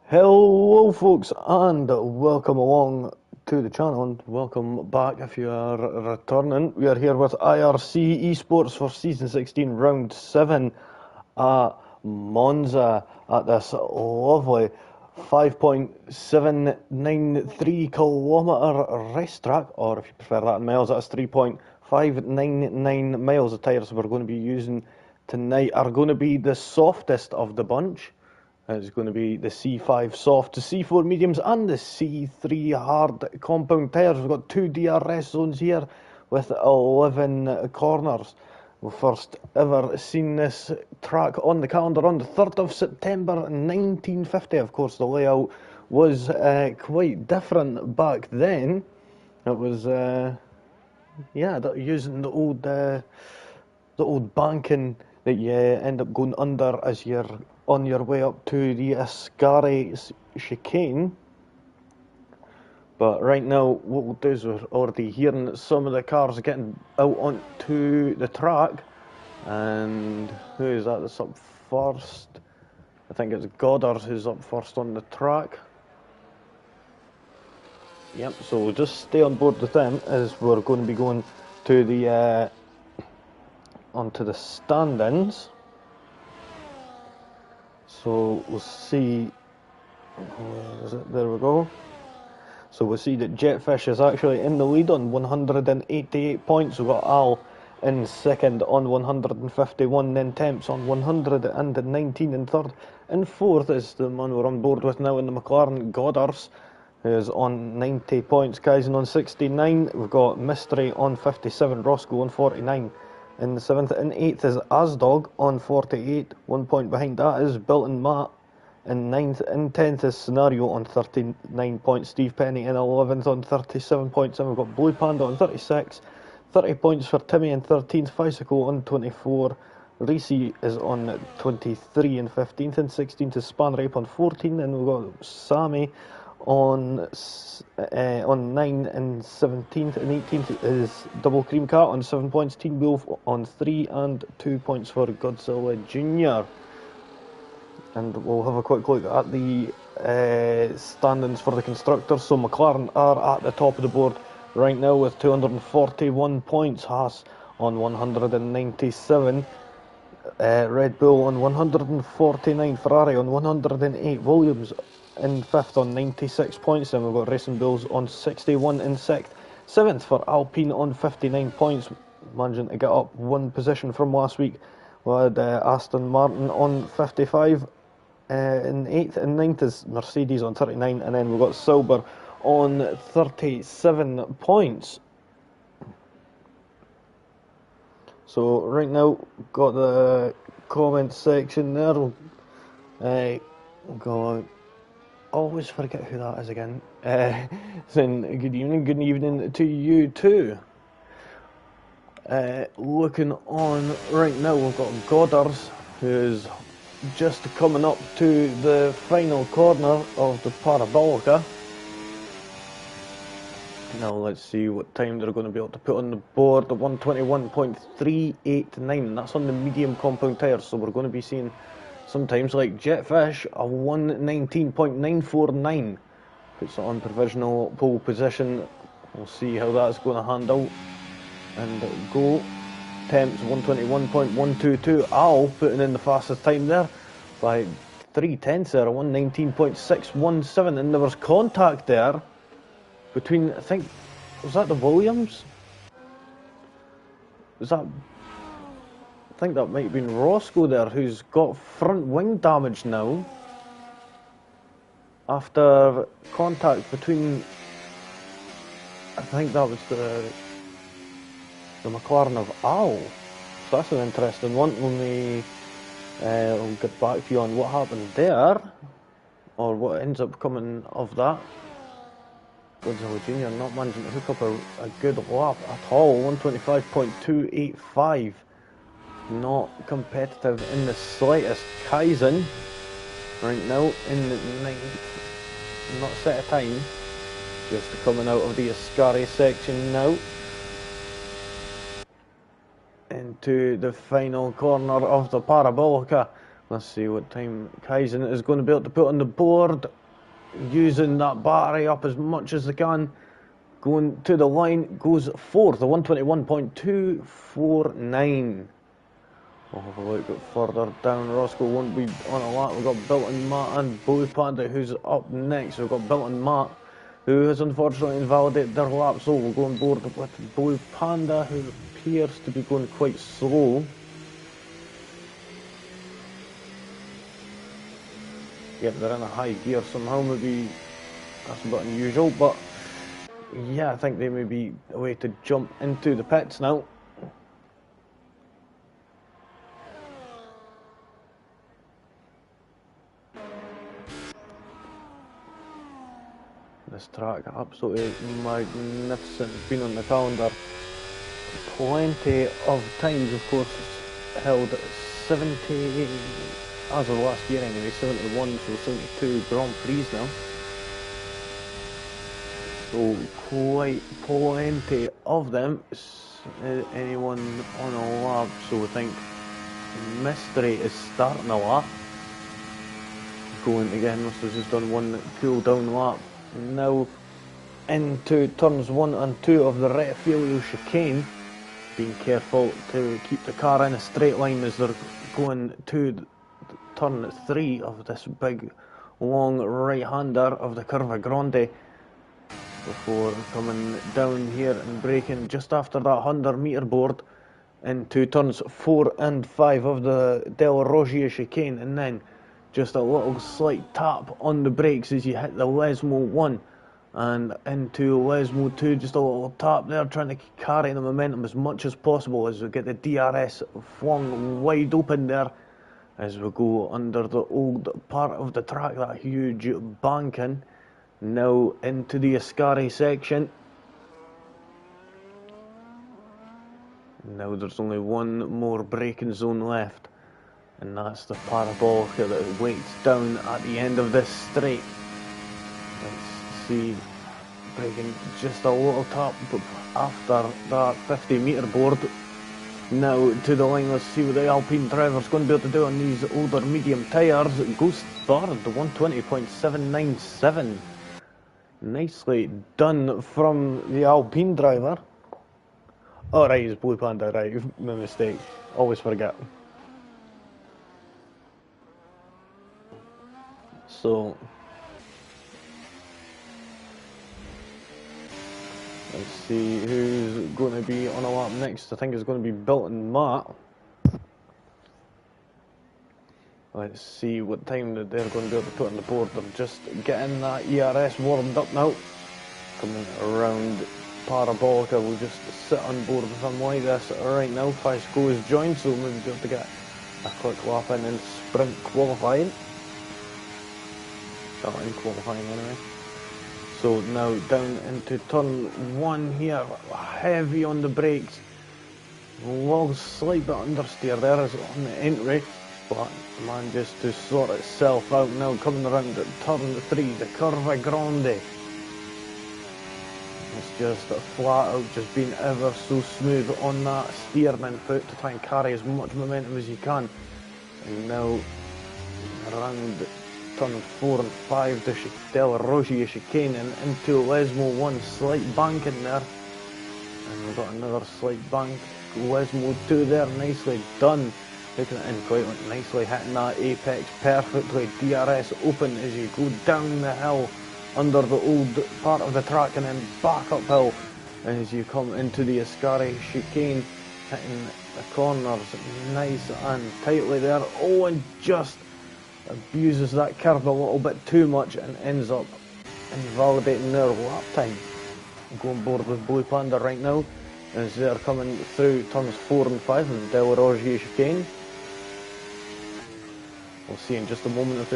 Hello folks and welcome along to the channel and welcome back if you are returning. We are here with IRC eSports for Season 16 Round 7 at Monza at this lovely 5.793 kilometre racetrack, or if you prefer that in miles, that's 3.599 miles. The tyres we're going to be using tonight are going to be the softest of the bunch. It's going to be the C5 soft, the C4 mediums and the C3 hard compound tyres. We've got two DRS zones here with 11 corners. We've first ever seen this track on the calendar on the 3rd of September 1950. Of course, the layout was quite different back then. It was, using the old banking that you end up going under as you're on your way up to the Ascari chicane. But right now, what we'll do is we're already hearing some of the cars getting out onto the track. And who is that that's up first? I think it's Goddard who's up first on the track. Yep, so we'll just stay on board with them as we're going to be going to the onto the stand-ins. So we'll see, where is it? There we go. So we'll see that Jetfish is actually in the lead on 188 points. We've got Al in second on 151, then Temps on 119 in third. And fourth is the man we're on board with now in the McLaren, Goddard, who is on 90 points. Kaizen on 69. We've got Mystery on 57, Roscoe on 49. In the 7th and 8th is Asdog on 48. 1 point behind that is Bilton Matt in 9th. In 10th is Scenario on 39 points. Steve Penny in 11th on 37 points. And we've got Blue Panda on 36. 30 points for Timmy in 13th. Ficycle on 24. Reese is on 23 in 15th. And 16th is Spanrape on 14. And we've got Sammy on 9 and 17th, and 18th is Double Cream Cat on 7 points, Teen Wolf on 3 and 2 points for Godzilla Jr. And we'll have a quick look at the standings for the constructors. So McLaren are at the top of the board right now with 241 points, Haas on 197, Red Bull on 149, Ferrari on 108, Williams in 5th on 96 points, and we've got Racing Bulls on 61 in 6th. 7th for Alpine on 59 points, managing to get up one position from last week. We had Aston Martin on 55 in 8th, and 9th is Mercedes on 39, and then we've got Sauber on 37 points. So right now, got the comment section there. We'll go out. Always forget who that is again. Saying good evening to you too. Looking on right now, we've got Goddard, who's just coming up to the final corner of the Parabolica. Now let's see what time they're going to be able to put on the board. The 121.389, and that's on the medium compound tyres. So we're going to be seeing sometimes like Jetfish, a 119.949 puts it on provisional pole position. We'll see how that's going to handle and go. Temps 121.122. Al putting in the fastest time there by 3/10 there, 119.617, and there was contact there between, I think, was that the Williams? Was that? I think that might have been Roscoe there, who's got front wing damage now after contact between, I think that was the McLaren of Al. So that's an interesting one. We'll get back to you on what happened there, or what ends up coming of that. Godzilla Jr. not managing to hook up a good lap at all. 125.285. Not competitive in the slightest. Kaizen right now in the 9th, not set a time, just coming out of the Ascari section now into the final corner of the Parabolica. Let's see what time Kaizen is going to be able to put on the board. using that battery up as much as they can. Going to the line, goes fourth, the 121.249. We'll have a look further down. Roscoe won't be on a lap. We've got Bilton Matt and Blue Panda who's up next. We've got Bilton Matt who has unfortunately invalidated their lap, so we'll go on board with Blue Panda who appears to be going quite slow. Yeah, they're in a high gear somehow, maybe that's a bit unusual, but yeah, I think they may be a way to jump into the pits now. This track, absolutely magnificent, been on the calendar plenty of times, of course. It's held 70, as of last year anyway, 71, so 72 Grand Prix now. So quite plenty of them. Anyone on a lap, so I think Mystery is starting a lap. Going again, must have just done one cool down lap. Now into turns 1 and 2 of the Retafilio chicane. Being careful to keep the car in a straight line as they're going to turn 3 of this big long right-hander of the Curva Grande, before coming down here and braking just after that 100-metre board into turns 4 and 5 of the Del Roggia chicane, and then just a little slight tap on the brakes as you hit the Lesmo 1 and into Lesmo 2, just a little tap there, trying to carry the momentum as much as possible as we get the DRS flung wide open there as we go under the old part of the track, that huge banking. Now into the Ascari section. Now there's only one more braking zone left, and that's the parabolica that waits down at the end of this straight. Let's see, braking just a little tap after that 50-metre board. Now to the line, let's see what the Alpine driver's going to be able to do on these older medium tyres. Goes third, the 120.797. Nicely done from the Alpine driver. Oh right, it's Blue Panda, right, my mistake, always forget. So let's see who's going to be on a lap next. I think it's going to be Bilton Matt. Let's see what time that they're going to be able to put on the board. They're just getting that ERS warmed up now. Coming around Parabolica, we'll just sit on board with them like this right now. Fasco is joined, so we'll maybe be able to get a quick lap in sprint qualifying. In qualifying anyway. So now down into turn 1 here, heavy on the brakes. Little slight bit understeer there is on the entry, but manages to sort itself out now. Coming around at turn 3, the Curva Grande. It's just flat out, just being ever so smooth on that steering foot to try and carry as much momentum as you can. And now around turn 4 and 5, the Del Roggia chicane, and into Lesmo 1, slight bank in there. And we've got another slight bank. Lesmo 2 there, nicely done. Taking it in quite nicely, hitting that apex perfectly. DRS open as you go down the hill under the old part of the track and then back uphill as you come into the Ascari chicane, hitting the corners nice and tightly there. Oh, and just abuses that curve a little bit too much and ends up invalidating their lap time. Going board with Blue Panda right now as they're coming through turns 4 and 5 of the Del Roggia chicane. We'll see in just a moment if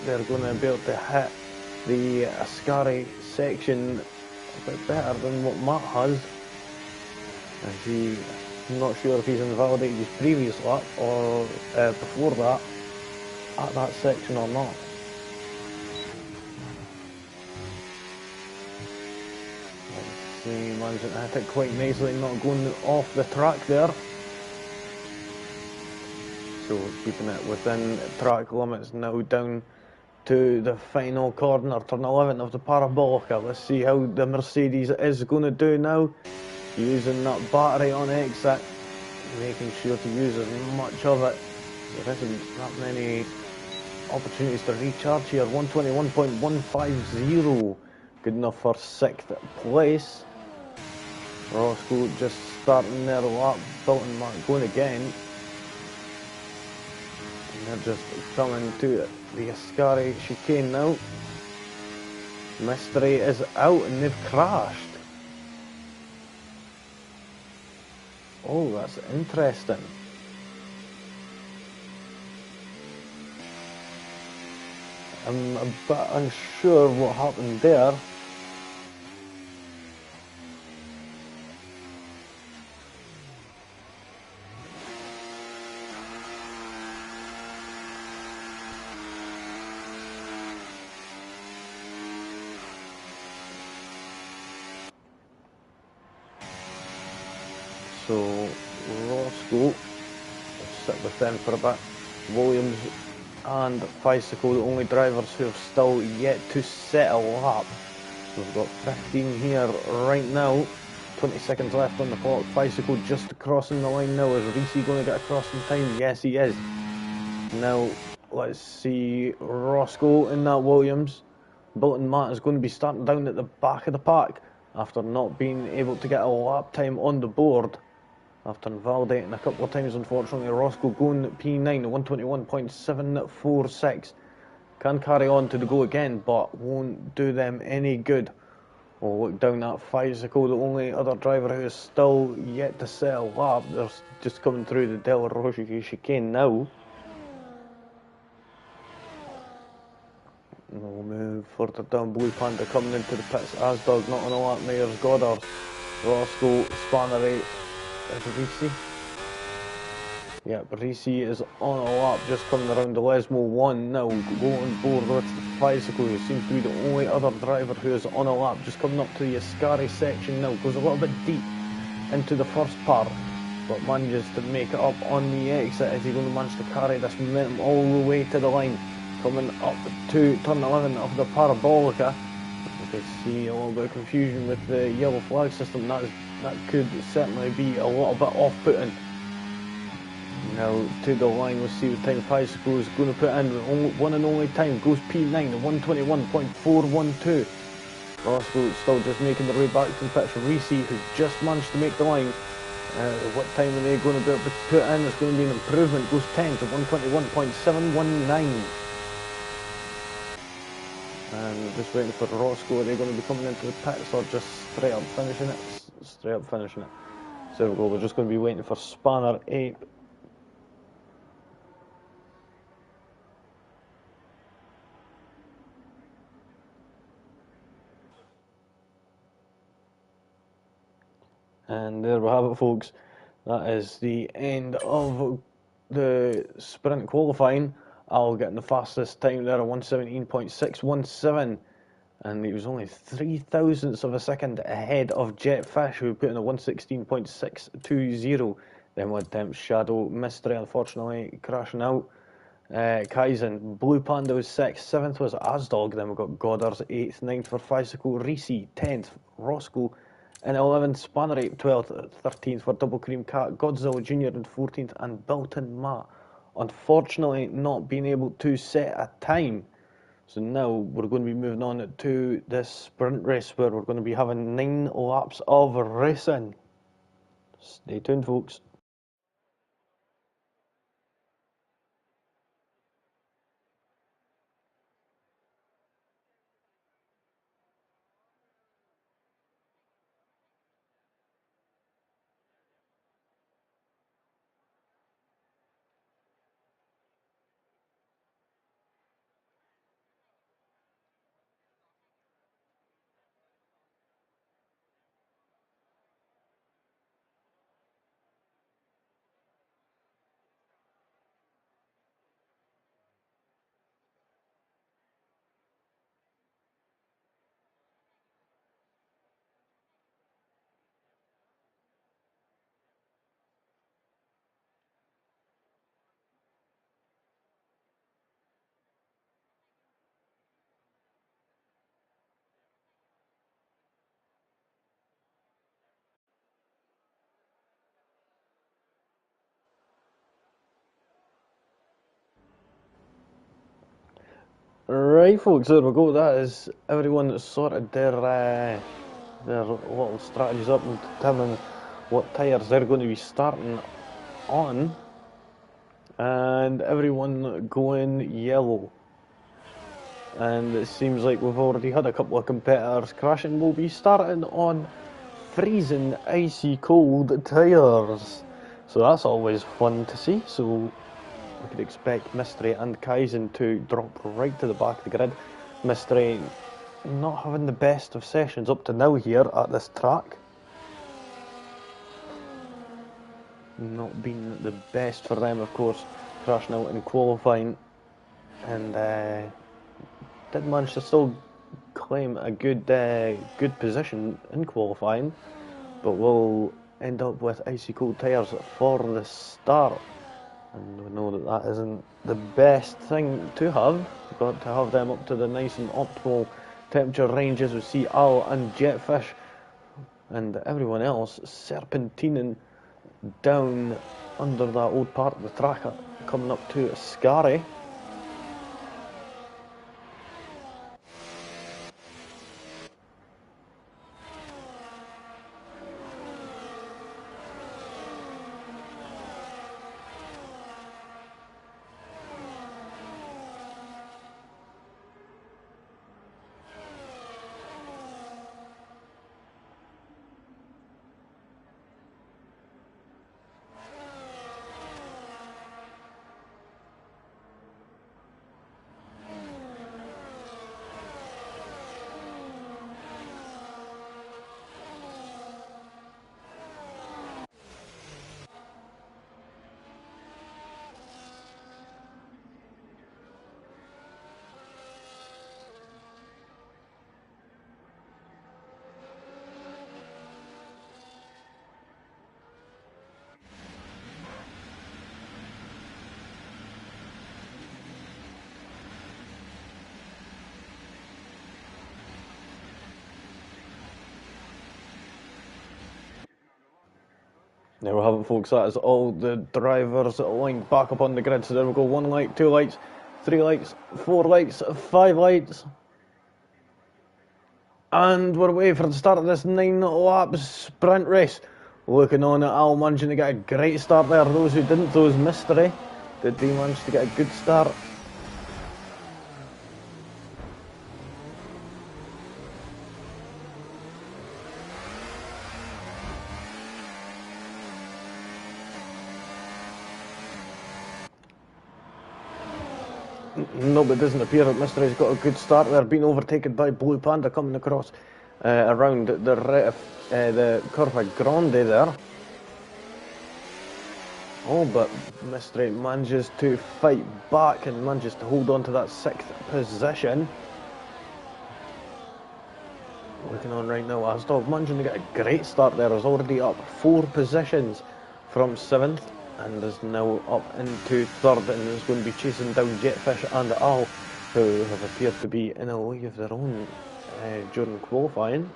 they're going to be able to hit the Ascari section a bit better than what Matt has. I'm not sure if he's invalidated his previous lap or before that at that section or not. Let's see, managing to hit it quite nicely, not going off the track there. So keeping it within track limits now, down to the final corner, turn 11 of the Parabolica. Let's see how the Mercedes is going to do now. Using that battery on exit, making sure to use as much of it. There isn't that many opportunities to recharge here. 121.150, good enough for 6th place. Roscoe just starting their lap, Bilton Mark going again. And they're just coming to the Ascari chicane now. Mystery is out and they've crashed. Oh, that's interesting. I'm a bit unsure what happened there. So Roscoe will sit with them for a bit. Williams and Bicycle, the only drivers who have still yet to set a lap. We've got 15 here right now. 20 seconds left on the clock. Bicycle just crossing the line now. Is Reese going to get across in time? Yes, he is. Now let's see Roscoe in that Williams. Bilton Matt is going to be starting down at the back of the pack after not being able to get a lap time on the board. After invalidating a couple of times, unfortunately, Roscoe going P9, 121.746. Can carry on to the go again, but won't do them any good. We'll look down that Bicycle, the only other driver who is still yet to set a lap. They're just coming through the Del Roche chicane now. We'll move further down. Blue Panda coming into the pits. Asdog not on a lap. Myers, Goddard, Roscoe, Spannery. Is it Reese? Yep, Reese is on a lap, just coming around the Lesmo 1 now. Go on board with the Bicycle, who seems to be the only other driver who is on a lap. Just coming up to the Ascari section now. Goes a little bit deep into the first part, but manages to make it up on the exit. Is he going to manage to carry this momentum all the way to the line? Coming up to turn 11 of the Parabolica. You can see a little bit of confusion with the yellow flag system. That could certainly be a little bit off-putting. Now to the line, we'll see what time Bicycle is going to put in. One and only time goes P9, 121.412. Roscoe still just making their way back to the pits. Reese, who's just managed to make the line. What time are they going to be able to put in? There's going to be an improvement. Goes 10 to 121.719. And we're just waiting for Roscoe. Are they going to be coming into the pits or just straight up finishing it? Straight up finishing it. So there we go. We're just going to be waiting for Spanner 8. And there we have it, folks. That is the end of the sprint qualifying. Al getting the fastest time there at 117.617. And he was only 0.03 of a second ahead of Jetfish, who put in a 116.620. Then with Temps Shadow Mystery, unfortunately, crashing out. Kaizen, Blue Panda was 6th, 7th was Asdog, then we got Goddard's 8th, 9th for Bicycle, Reese 10th, Roscoe in 11th, Spanner 8th, 12th, 13th for Double Cream Cat, Godzilla Jr. in 14th, and Bilton Matt, unfortunately not being able to set a time. So now we're going to be moving on to this sprint race where we're going to be having 9 laps of racing. Stay tuned, folks. Right, folks, there we go. That is everyone that's sorted their little strategies up and determined what tyres they're going to be starting on. And everyone going yellow. And it seems like we've already had a couple of competitors crash, and we'll be starting on freezing, icy cold tyres. So that's always fun to see. So we could expect Mystery and Kaizen to drop right to the back of the grid. Mystery not having the best of sessions up to now here at this track. Not been the best for them, of course, crashing out in qualifying, and did manage to still claim a good position in qualifying, but will end up with icy cold tyres for the start. And we know that that isn't the best thing to have. You've got to have them up to the nice and optimal temperature ranges. We see Al and Jetfish and everyone else serpentining down under that old part of the track, coming up to Scary. There we have it, folks. That is all the drivers lined back up on the grid. So there we go. 1 light, 2 lights, 3 lights, 4 lights, 5 lights. And we're away for the start of this 9-lap sprint race. Looking on at Al managing to get a great start there. Those who didn't, those Mystery, did they manage to get a good start? No, but it doesn't appear that Mystery's got a good start there, being overtaken by Blue Panda coming across around the Curva Grande there. Oh, but Mystery manages to fight back and manages to hold on to that 6th position. Looking on right now, Asdog managing to get a great start there. Is already up 4 positions from 7th. And is now up into 3rd, and is going to be chasing down Jetfish and Al, who have appeared to be in a league of their own during qualifying.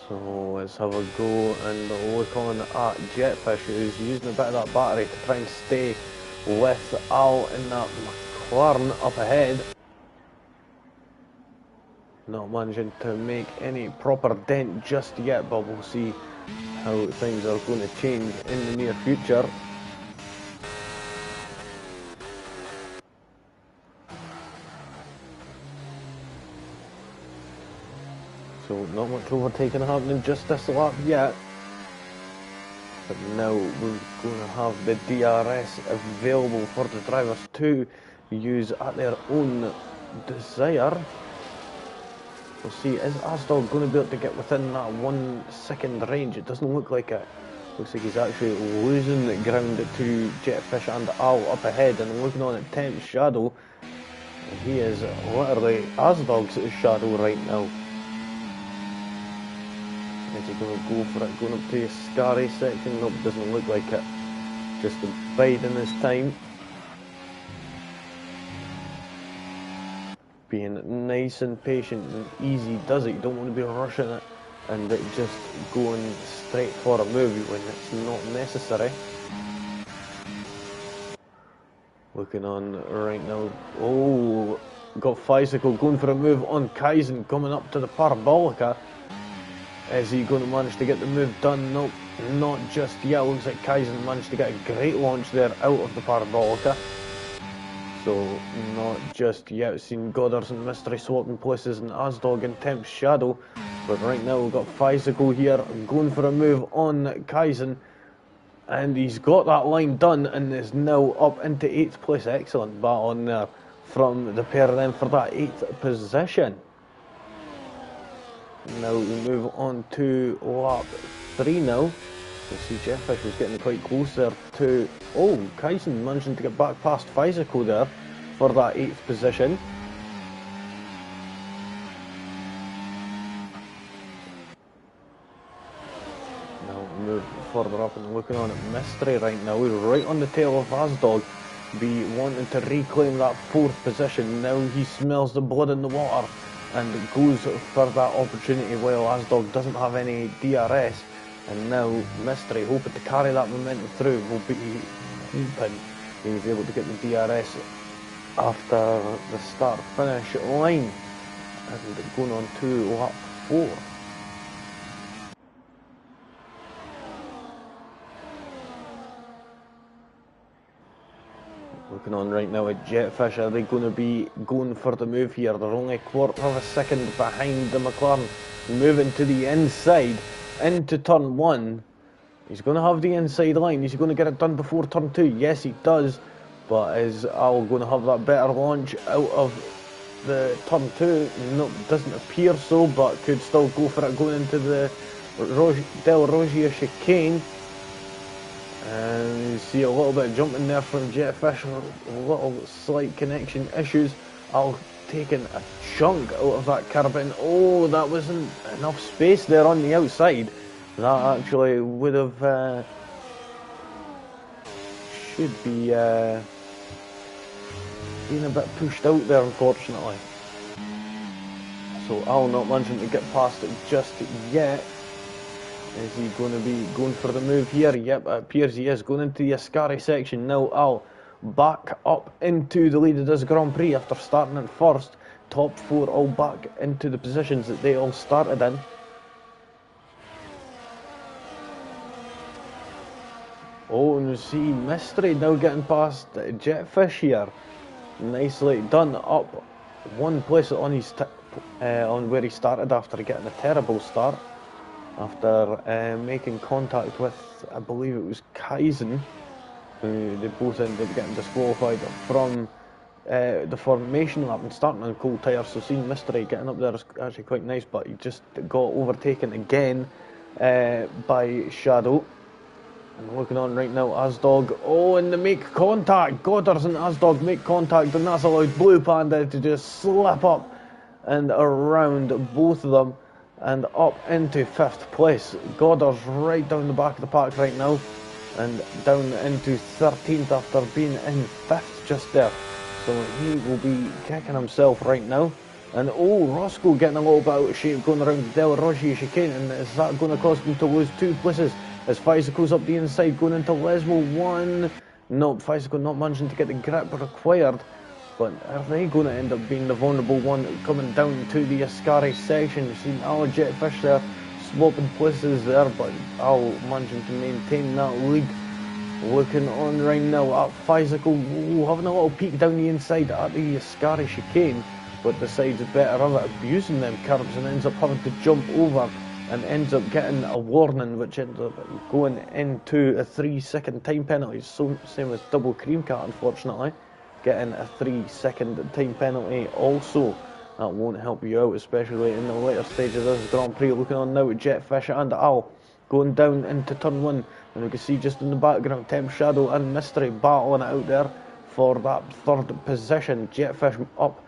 So let's have a go and look on at Jetfish, who's using a bit of that battery to try and stay with Al in that McLaren up ahead. Not managing to make any proper dent just yet, but we'll see how things are going to change in the near future. So not much overtaking happening just this lap yet. But now we're going to have the DRS available for the drivers to use at their own desire. We'll see, is Asdog going to be able to get within that 1 second range? It doesn't look like it. Looks like he's actually losing the ground to Jetfish and Al up ahead, and looking on at 10th Shadow. He is literally Asdog's shadow right now. Is he going to go for it, going up to a Scary section? Nope, doesn't look like it. Just biding his time. being nice and patient and easy does it. You don't want to be rushing it and it just going straight for a move when it's not necessary. Looking on right now. Oh, got Physical going for a move on Kaizen coming up to the Parabolica. Is he going to manage to get the move done? Nope, not just yet. Looks like Kaizen managed to get a great launch there out of the Parabolica. So, not just yet. Seen Goddard and Mystery swapping places and Asdog and Temp Shadow. But right now we've got Physical here going for a move on Kaizen. And he's got that line done and is now up into 8th place. Excellent battle on there from the pair of them for that 8th position. Now we move on to lap 3 now. You see Jefffish was getting quite close there to... Oh, Kaizen managing to get back past Physical there for that 8th position. Move further up and looking on at Mystery right now. We're right on the tail of Asdog, be wanting to reclaim that 4th position. Now he smells the blood in the water and goes for that opportunity while Asdog doesn't have any DRS. And now Mystery, hoping to carry that momentum through, will be hoping he's able to get the DRS after the start-finish line. And going on to lap 4. Looking on right now at Jetfish, are they going to be going for the move here? They're only a quarter of a second behind the McLaren. Moving to the inside, into turn 1. He's going to have the inside line. Is he going to get it done before turn 2? Yes, he does. But is Al going to have that better launch out of the turn 2? No, doesn't appear so, but could still go for it going into the Del Rogia chicane. And you see a little bit of jumping there from Jetfish, a little slight connection issues. Al taking a chunk out of that curb, and oh, that wasn't enough space there on the outside. That actually would have should be being a bit pushed out there, unfortunately. So Al not managing to get past it just yet. Is he going to be going for the move here? Yep, it appears he is. Going into the Ascari section now. Al back up into the lead of this Grand Prix after starting in first. Top 4 all back into the positions that they all started in. Oh, and you see Mystery now getting past Jetfish here. Nicely done, up 1 place on his on where he started after getting a terrible start. After making contact with, I believe it was Kaizen, who they both ended up getting disqualified from the formation lap and starting on cold tyres. So seeing Mystery getting up there is actually quite nice, but he just got overtaken again by Shadow. And looking on right now, Asdog, oh, and they make contact. Goddard and Asdog make contact, and that's allowed Blue Panda to just slip up and around both of them. And up into 5th place. Goddard's right down the back of the pack right now. And down into 13th after being in 5th just there. So he will be kicking himself right now. And oh, Roscoe getting a little bit out of shape going around the Del Rogia chicane. And is that going to cause him to lose 2 places? As Physical's up the inside going into Lesmo 1. Nope, Physical not managing to get the grip required. But are they going to end up being the vulnerable one coming down to the Ascari section? You've seen Al Jetfish there swapping places there, but Al managing to maintain that lead. Looking on right now at Physical, having a little peek down the inside at the Ascari chicane, but decides better of it, abusing them curbs and ends up having to jump over and ends up getting a warning, which ends up going into a 3-second time penalty. So same as Double Cream Cat, unfortunately. Getting a 3-second time penalty also. That won't help you out, especially in the later stages of this Grand Prix. Looking on now at Jetfish and Al going down into turn 1. And we can see just in the background Temp Shadow and Mystery battling it out there for that 3rd position. Jetfish up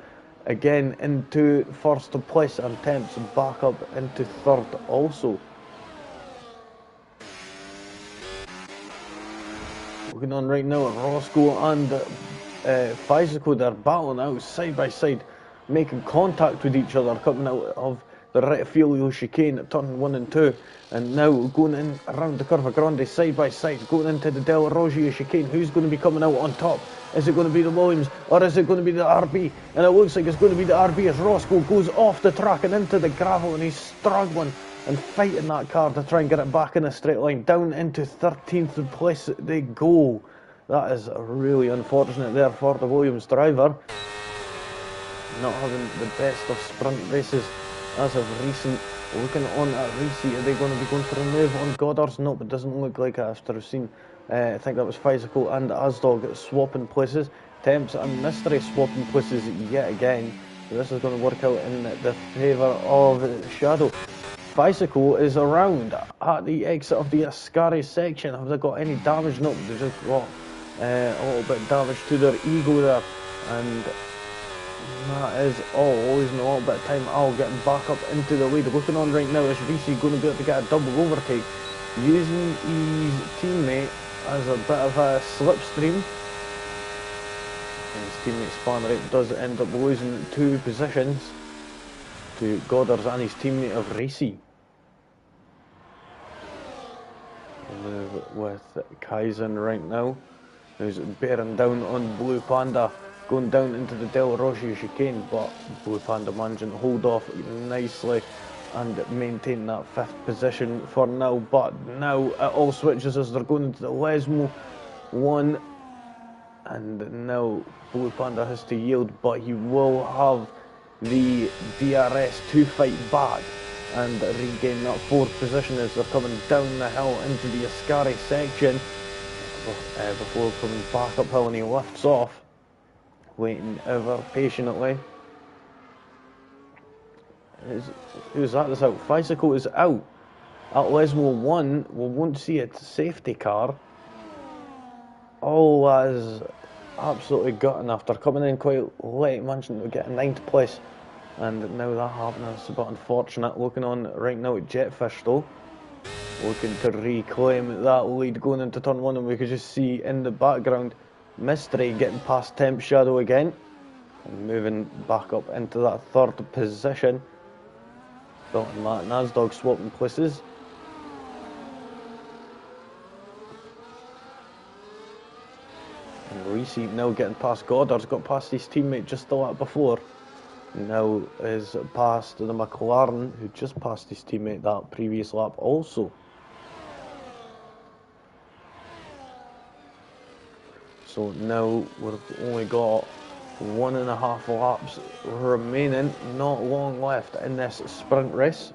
again into 1st place and Temp's back up into 3rd also. Looking on right now at Roscoe and Physical, they're battling out side by side. making contact with each other, coming out of the Rettifilio chicane at turn 1 and 2, and now going in around the Curva Grande side by side, going into the Del Roggia chicane. Who's going to be coming out on top? Is it going to be the Williams, or is it going to be the RB? And it looks like it's going to be the RB as Roscoe goes off the track and into the gravel, and he's struggling and fighting that car to try and get it back in a straight line. Down into 13th place they go. That is really unfortunate there for the Williams driver. Not having the best of sprint races as of recent. Looking on at Risi, are they going to be going for a move on Goddard's? Nope, it doesn't look like it after I've seen, I think that was Physical and Asdog swapping places. Temps and Mystery swapping places yet again. So this is going to work out in the favour of Shadow. Bicycle is around at the exit of the Ascari section. Have they got any damage? No, they just got a little bit of damage to their ego there, and that is all. Losing a little bit of time. Al getting back up into the lead. Looking on right now is VC going to be able to get a double overtake, using his teammate as a bit of a slipstream. And his teammate Spanright does end up losing 2 positions to Goddard's and his teammate of Racy. We'll move with Kaizen right now, who's bearing down on Blue Panda, going down into the Del Rossi chicane, but Blue Panda managing to hold off nicely and maintain that 5th position for now. But now it all switches as they're going into the Lesmo 1, and now Blue Panda has to yield, but he will have the DRS to fight back and regain that 4th position as they're coming down the hill into the Ascari section before coming back uphill, and he lifts off, waiting ever patiently. Who's that that's out? Physical is out at Lesmo 1. We won't see a safety car. Oh, that is absolutely gutting after coming in quite late, managing to get a 9th place, and now that happening is a bit unfortunate. Looking on right now at Jetfish though, looking to reclaim that lead going into turn 1, and we could just see in the background Mystery getting past Temp Shadow again and moving back up into that 3rd position. Bill and Matt and Asdog swapping places. And Reese now getting past Goddard's, got past his teammate just the lap before. Now is past the McLaren, who just passed his teammate that previous lap also. So now we've only got 1.5 laps remaining, not long left in this sprint race.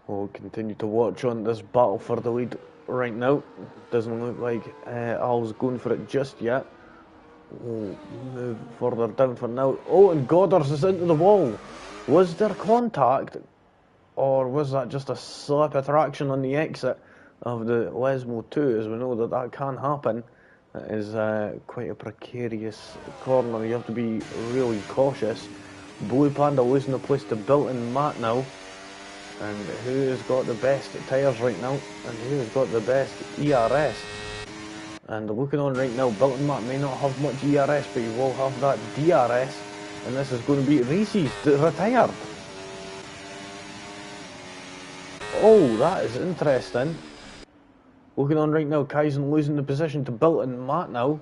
We'll continue to watch on this battle for the lead right now. Doesn't look like Al's going for it just yet. We'll move further down for now. Oh, and Goddard's is into the wall. Was there contact, or was that just a slip of traction on the exit of the Lesmo 2, as we know that that can happen? It is quite a precarious corner. You have to be really cautious. Blue Panda losing the place to Built-in Matt now. And who has got the best tyres right now, and who has got the best ERS? And looking on right now, Built-in Matt may not have much ERS, but he will have that DRS, and this is going to be Reese's retired. Oh, that is interesting. Looking on right now, Kaizen losing the position to Built-in Matt now.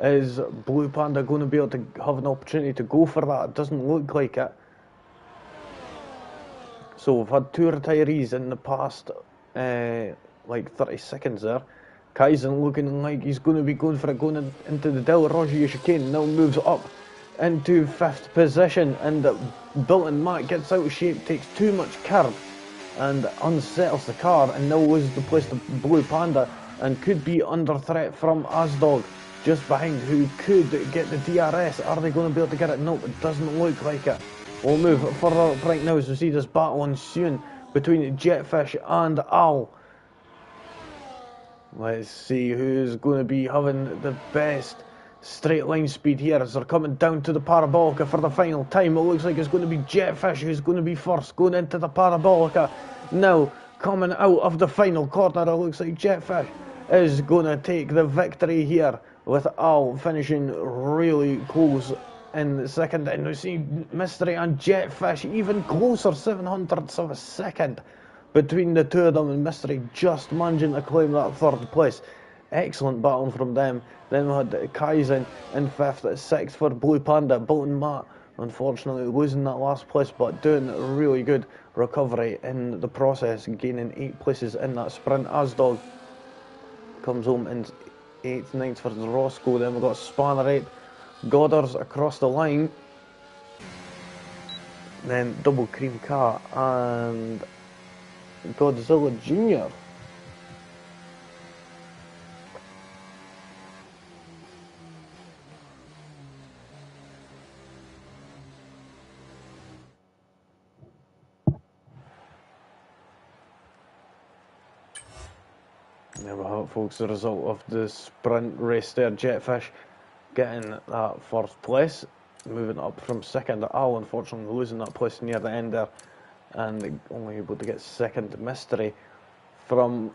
Is Blue Panda going to be able to have an opportunity to go for that? It doesn't look like it. So we've had 2 retirees in the past, like 30 seconds there. Kaizen looking like he's going to be going for it, going into the Del Roggia chicane. Now moves up into 5th position, and Built-in Matt gets out of shape, takes too much curb, and unsettles the car, and now loses the place to Blue Panda, and could be under threat from Asdog just behind, who could get the DRS. Are they going to be able to get it? Nope, it doesn't look like it. We'll move further up right now as we see this battle ensuing between Jetfish and Al. Let's see who's going to be having the best straight line speed here as they're coming down to the Parabolica for the final time. It looks like it's going to be Jetfish who's going to be first, going into the Parabolica. Now coming out of the final corner, it looks like Jetfish is going to take the victory here, with Al finishing really close in the second. And we see Mystery and Jetfish even closer, 700ths of a second between the two of them, and Mystery just managing to claim that third place. Excellent battle from them. Then we had Kaizen in fifth, sixth for Blue Panda. Bolton Matt unfortunately losing that last place, but doing a really good recovery in the process, gaining 8 places in that sprint. Asdog comes home in 8th, 9th for Roscoe. Then we've got Spanner 8, Goddard's across the line. Then Double Cream Cat and Godzilla Jr. There we have it, folks, the result of the sprint race there. Jetfish getting that first place, moving up from second. Al unfortunately losing that place near the end there, and only able to get second. Mystery, from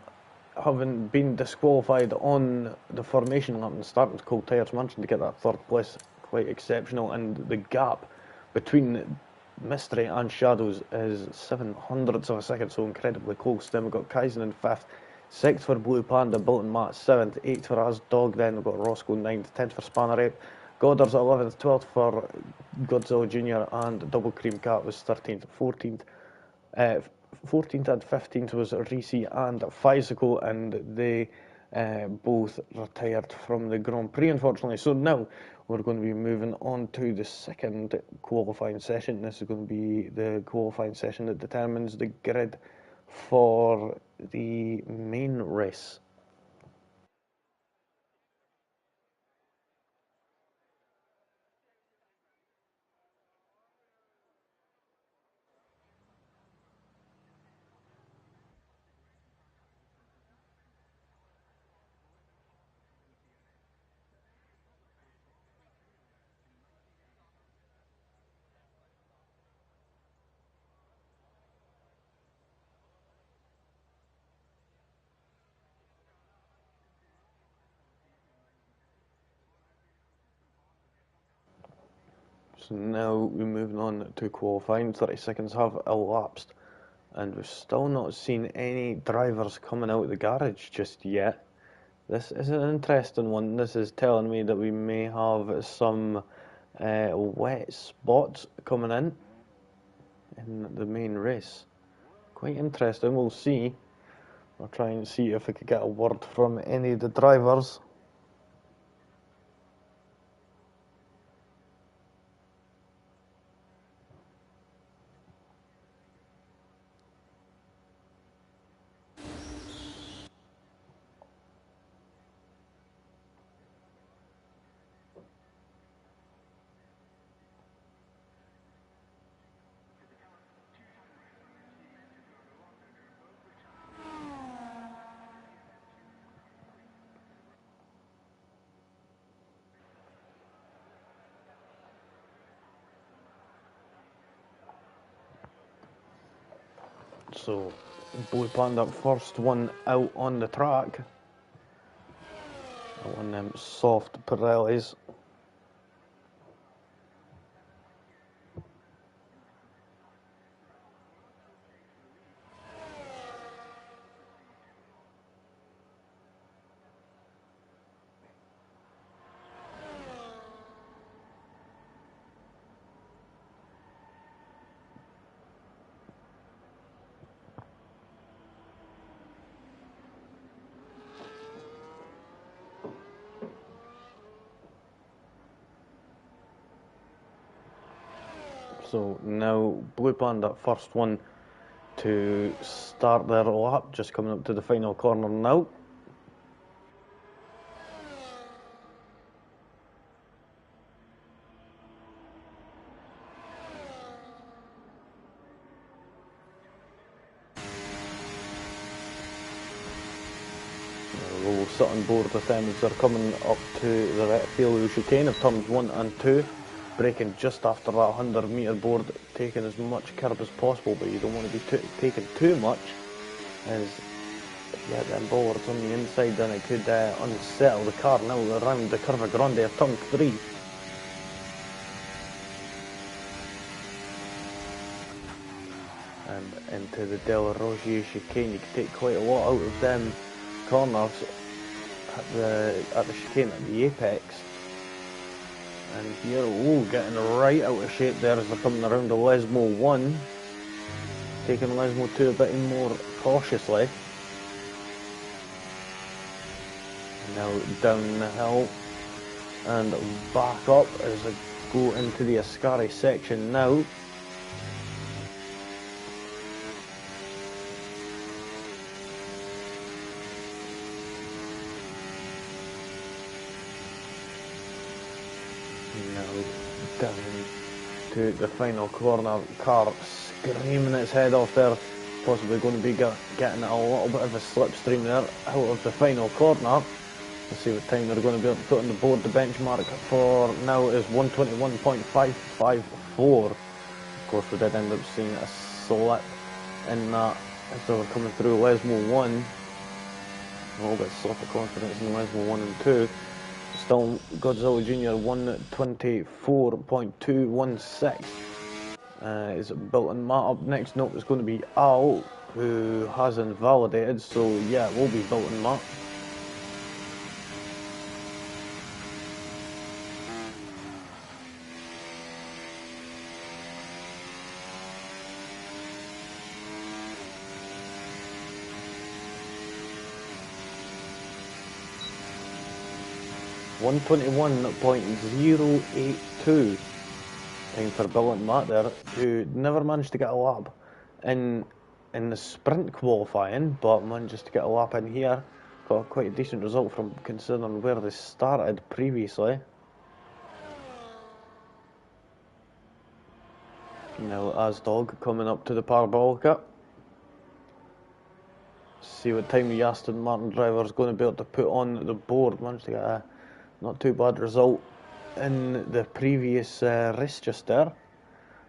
having been disqualified on the formation lap and starting to cold tyres, managing to get that third place, quite exceptional. And the gap between Mystery and Shadows is 700ths of a second, so incredibly close. Then we've got Kaizen in fifth, 6th for Blue Panda, Bolton Matt 7th, 8th for Asdog. Then we've got Roscoe 9th, 10th for Spanner 8, Goddard's 11th, 12th for Godzilla Jr. and Double Cream Cat was 13th, 14th. 14th and 15th was Reese and Physical, and they both retired from the Grand Prix, unfortunately. So now we're going to be moving on to the second qualifying session. This is going to be the qualifying session that determines the grid for the main race. So now we're moving on to qualifying. 30 seconds have elapsed, and we've still not seen any drivers coming out of the garage just yet. This is an interesting one. This is telling me that we may have some wet spots coming in the main race. Quite interesting. We'll see. I'll try and see if I could get a word from any of the drivers. So, Blue Panda first one out on the track. On them soft Pirellis. So now Blue Panda first one to start their lap, just coming up to the final corner now. We'll sit on board with them as they're coming up to the right field chicane of turns 1 and 2. Braking just after that 100-metre board, taking as much curb as possible, but you don't want to be taking too much, as Yeah, them bollards on the inside, then it could unsettle the car now around the Curva Grande of turn 3. And into the Del Rogier chicane. You can take quite a lot out of them corners at the chicane at the apex. And here, getting right out of shape there as they're coming around the Lesmo 1. Taking Lesmo 2 a bit more cautiously. Now down the hill and back up as they go into the Ascari section now. Now down to the final corner, car screaming its head off there, possibly going to be getting a little bit of a slipstream there out of the final corner. Let's see what time they're going to be able to put on the board. The benchmark for now is 121.554. Of course, we did end up seeing a slip in that as they were coming through Lesmo 1. A little bit of slip of confidence in Lesmo 1 and 2. Still Godzilla Jr. 124.216. Is built in Matt up next? Nope, it's going to be Al, who has invalidated, so yeah, it will be built in Matt. .082 time for Bill and Matt there, who never managed to get a lap in the sprint qualifying, but managed to get a lap in here. Got quite a decent result from considering where they started previously. Now Asdog coming up to the Parabolica. See what time the Aston Martin driver is going to be able to put on the board. Managed to get a not too bad result in the previous race just there.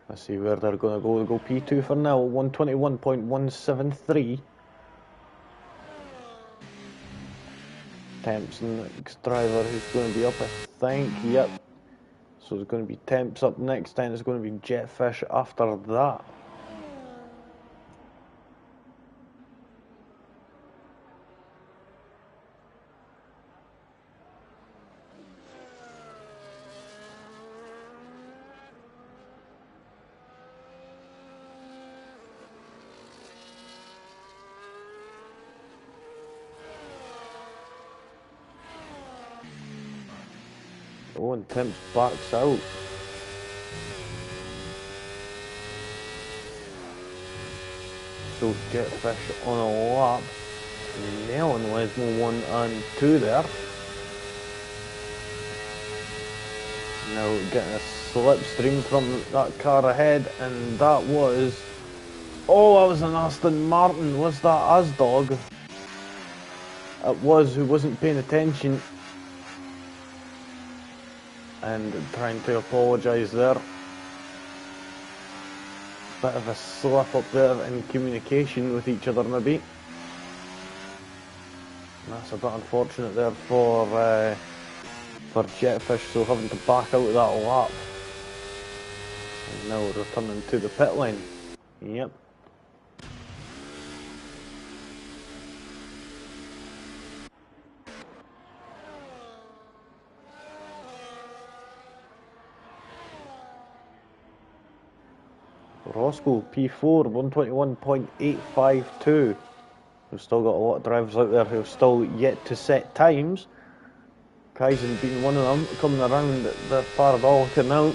Let's see where they're going to go. They'll go P2 for now, 121.173. Temps next driver who's going to be up, I think. Yep. So there's going to be Temps up next, then it's going to be Jetfish after that. Oh, and Temps backs out. So Jetfish on a lap, nailing Lesmo 1 and 2 there. Now getting a slipstream from that car ahead, and that was... Oh, that was an Aston Martin. Was that Asdog? It was, who wasn't paying attention. And trying to apologise there. Bit of a slip up there in communication with each other maybe. And that's a bit unfortunate there for Jetfish, so having to back out of that lap. And now we're returning to the pit lane. Yep. Roscoe P4 121.852. We've still got a lot of drivers out there who have still yet to set times. Kaizen being one of them, coming around the Parabolica now.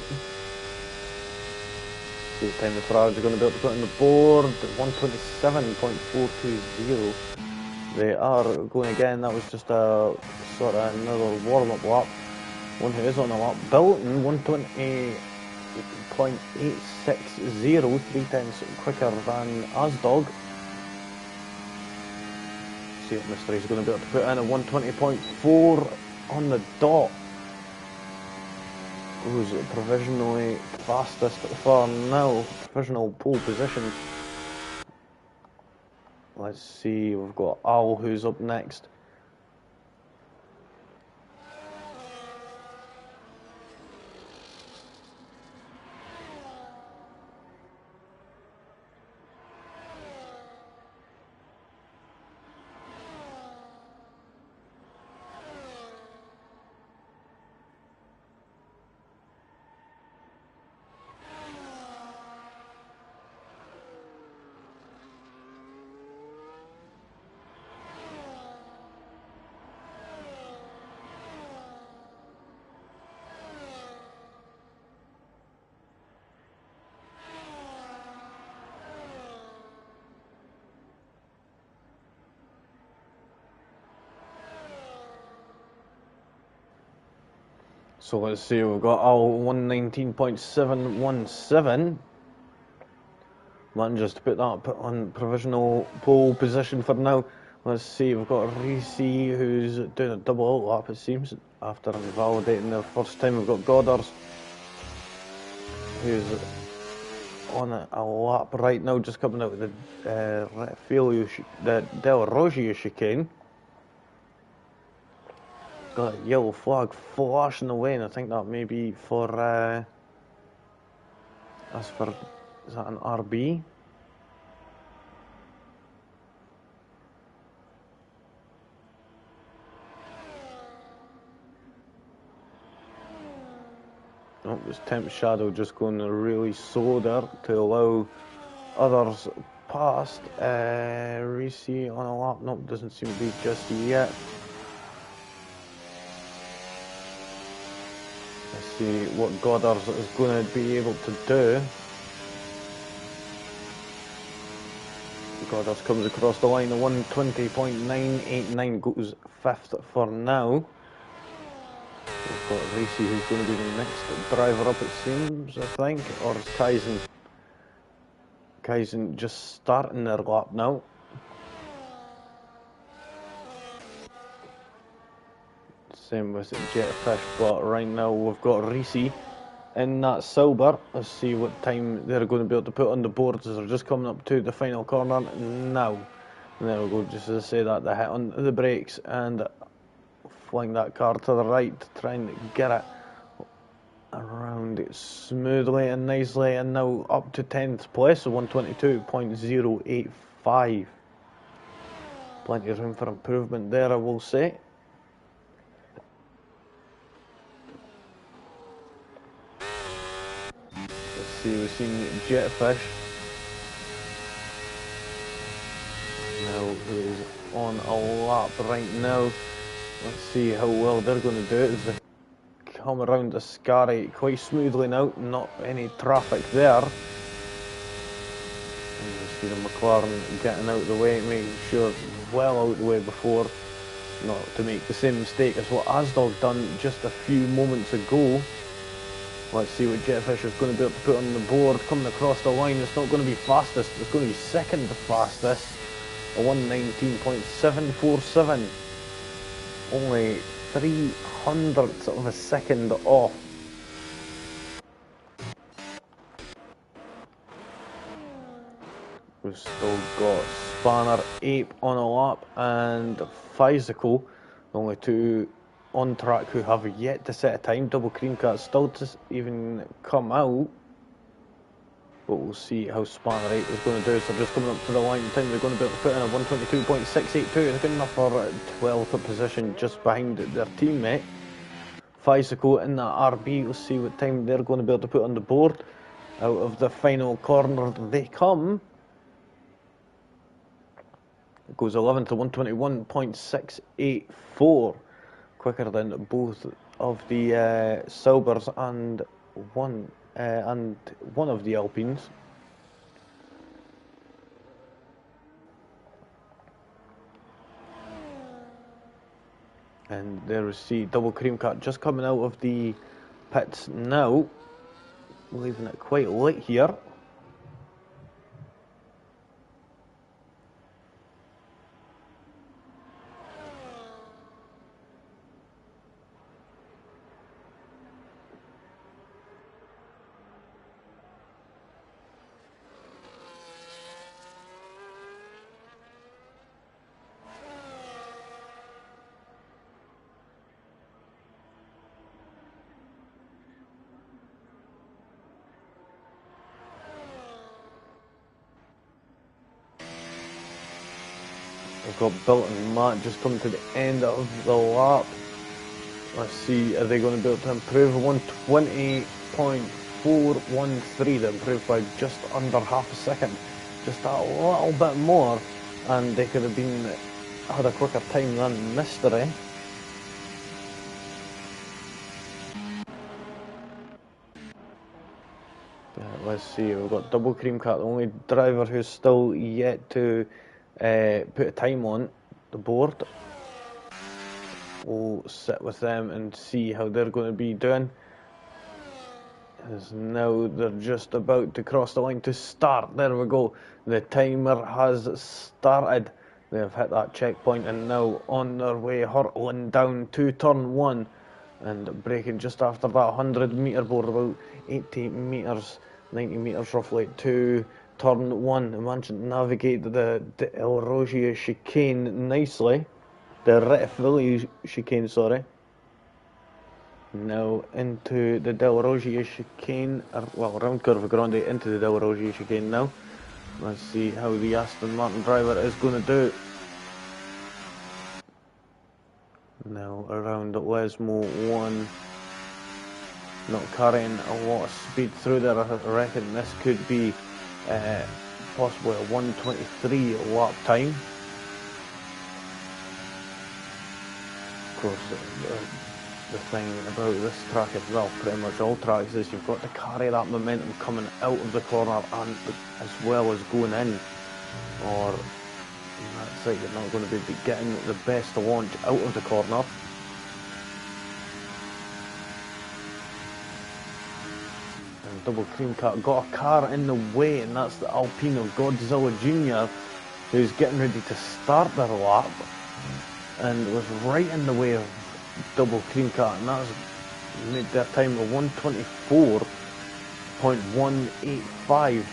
See what time the Ferraris are going to be able to put on the board. 127.420. They are going again. That was just a sort of another warm-up lap. One who is on a lap. Bilton 120.860, 3/10 quicker than Asdog. See what Mystery's going to be able to put in a 120.4 on the dot. Who's provisionally fastest for now? Provisional pole position. Let's see, we've got Al who's up next. So let's see, we've got Al 119.717. Managed to put that on provisional pole position for now. Let's see, we've got Reese who's doing a double lap, it seems, after validating their first time. We've got Goddard who's on a lap right now, just coming out of the Del Rogio chicane. Got a yellow flag flashing away, and I think that may be for is that an RB? Oh, it was Temp Shadow just going really slow there to allow others past. Reese on a lap, nope, doesn't seem to be just yet. Let's see what Goddard is going to be able to do. Goddard comes across the line at 120.989, goes fifth for now. We've got Reese who's going to be the next driver up, it seems, I think, or is Kaizen just starting their lap now. Same with Jetfish, but right now we've got Reese in that silver. Let's see what time they're going to be able to put on the board as they're just coming up to the final corner now. And there we go, just as I say that, they hit on the brakes and fling that car to the right to try and get it around it smoothly and nicely, and now up to 10th place, so 122.085. Plenty of room for improvement there, I will say. Let's see, we've seen Jetfish now, who's on a lap right now. Let's see how well they're going to do it as they come around the Scary quite smoothly now, not any traffic there. And you see the McLaren getting out of the way, making sure well out of the way before, not to make the same mistake as what Asdog done just a few moments ago. Let's see what Jetfish is going to be able to put on the board. Coming across the line, it's not going to be fastest, it's going to be second fastest, a 119.747. Only 300ths of a second off. We've still got Spanner, Ape on a lap, and Physical, the only two on track who have yet to set a time. Double Cream Cat still to even come out, but we'll see how Spanner 8 is going to do. So just coming up to the line, time they're going to be able to put in a 122.682. It's good enough for 12th position, just behind their teammate. Physical in that RB, let's see what time they're going to be able to put on the board. Out of the final corner they come. It goes 11th to 121.684. Quicker than both of the Silvers and one of the Alpines. And there we see Double Cream Cat just coming out of the pits now, leaving it quite late here. We've got Bilt and Matt just coming to the end of the lap. Let's see, are they going to be able to improve? 120.413, they improved by just under half a second. Just a little bit more, and they could have had a quicker time than Mystery. Let's see, we've got Double Cream Cat, the only driver who's still yet to put a time on the board. We'll sit with them and see how they're going to be doing. As now they're just about to cross the line to start. There we go. The timer has started. They've hit that checkpoint and now on their way hurtling down to turn 1 and braking just after that 100 metre board, about 80 metres, 90 metres roughly, to turn 1. They managed to navigate the El Rogia chicane nicely. The Retifilli chicane, sorry. Now into the Del Rogia chicane, round Curva Grande into the Del Rogia chicane now. Let's see how the Aston Martin driver is going to do. Now around Lesmo 1, not carrying a lot of speed through there. I reckon this could be possibly a 1:23 lap time. Of course, the thing about this track as well, pretty much all tracks, is you've got to carry that momentum coming out of the corner and as well as going in, or that's it, you're not going to be getting the best launch out of the corner. And Double Cream Cat got a car in the way, and that's the Alpine of Godzilla Jr., who's getting ready to start their lap, and was right in the way of Double Cream Cat, and that's made their time of 124.185.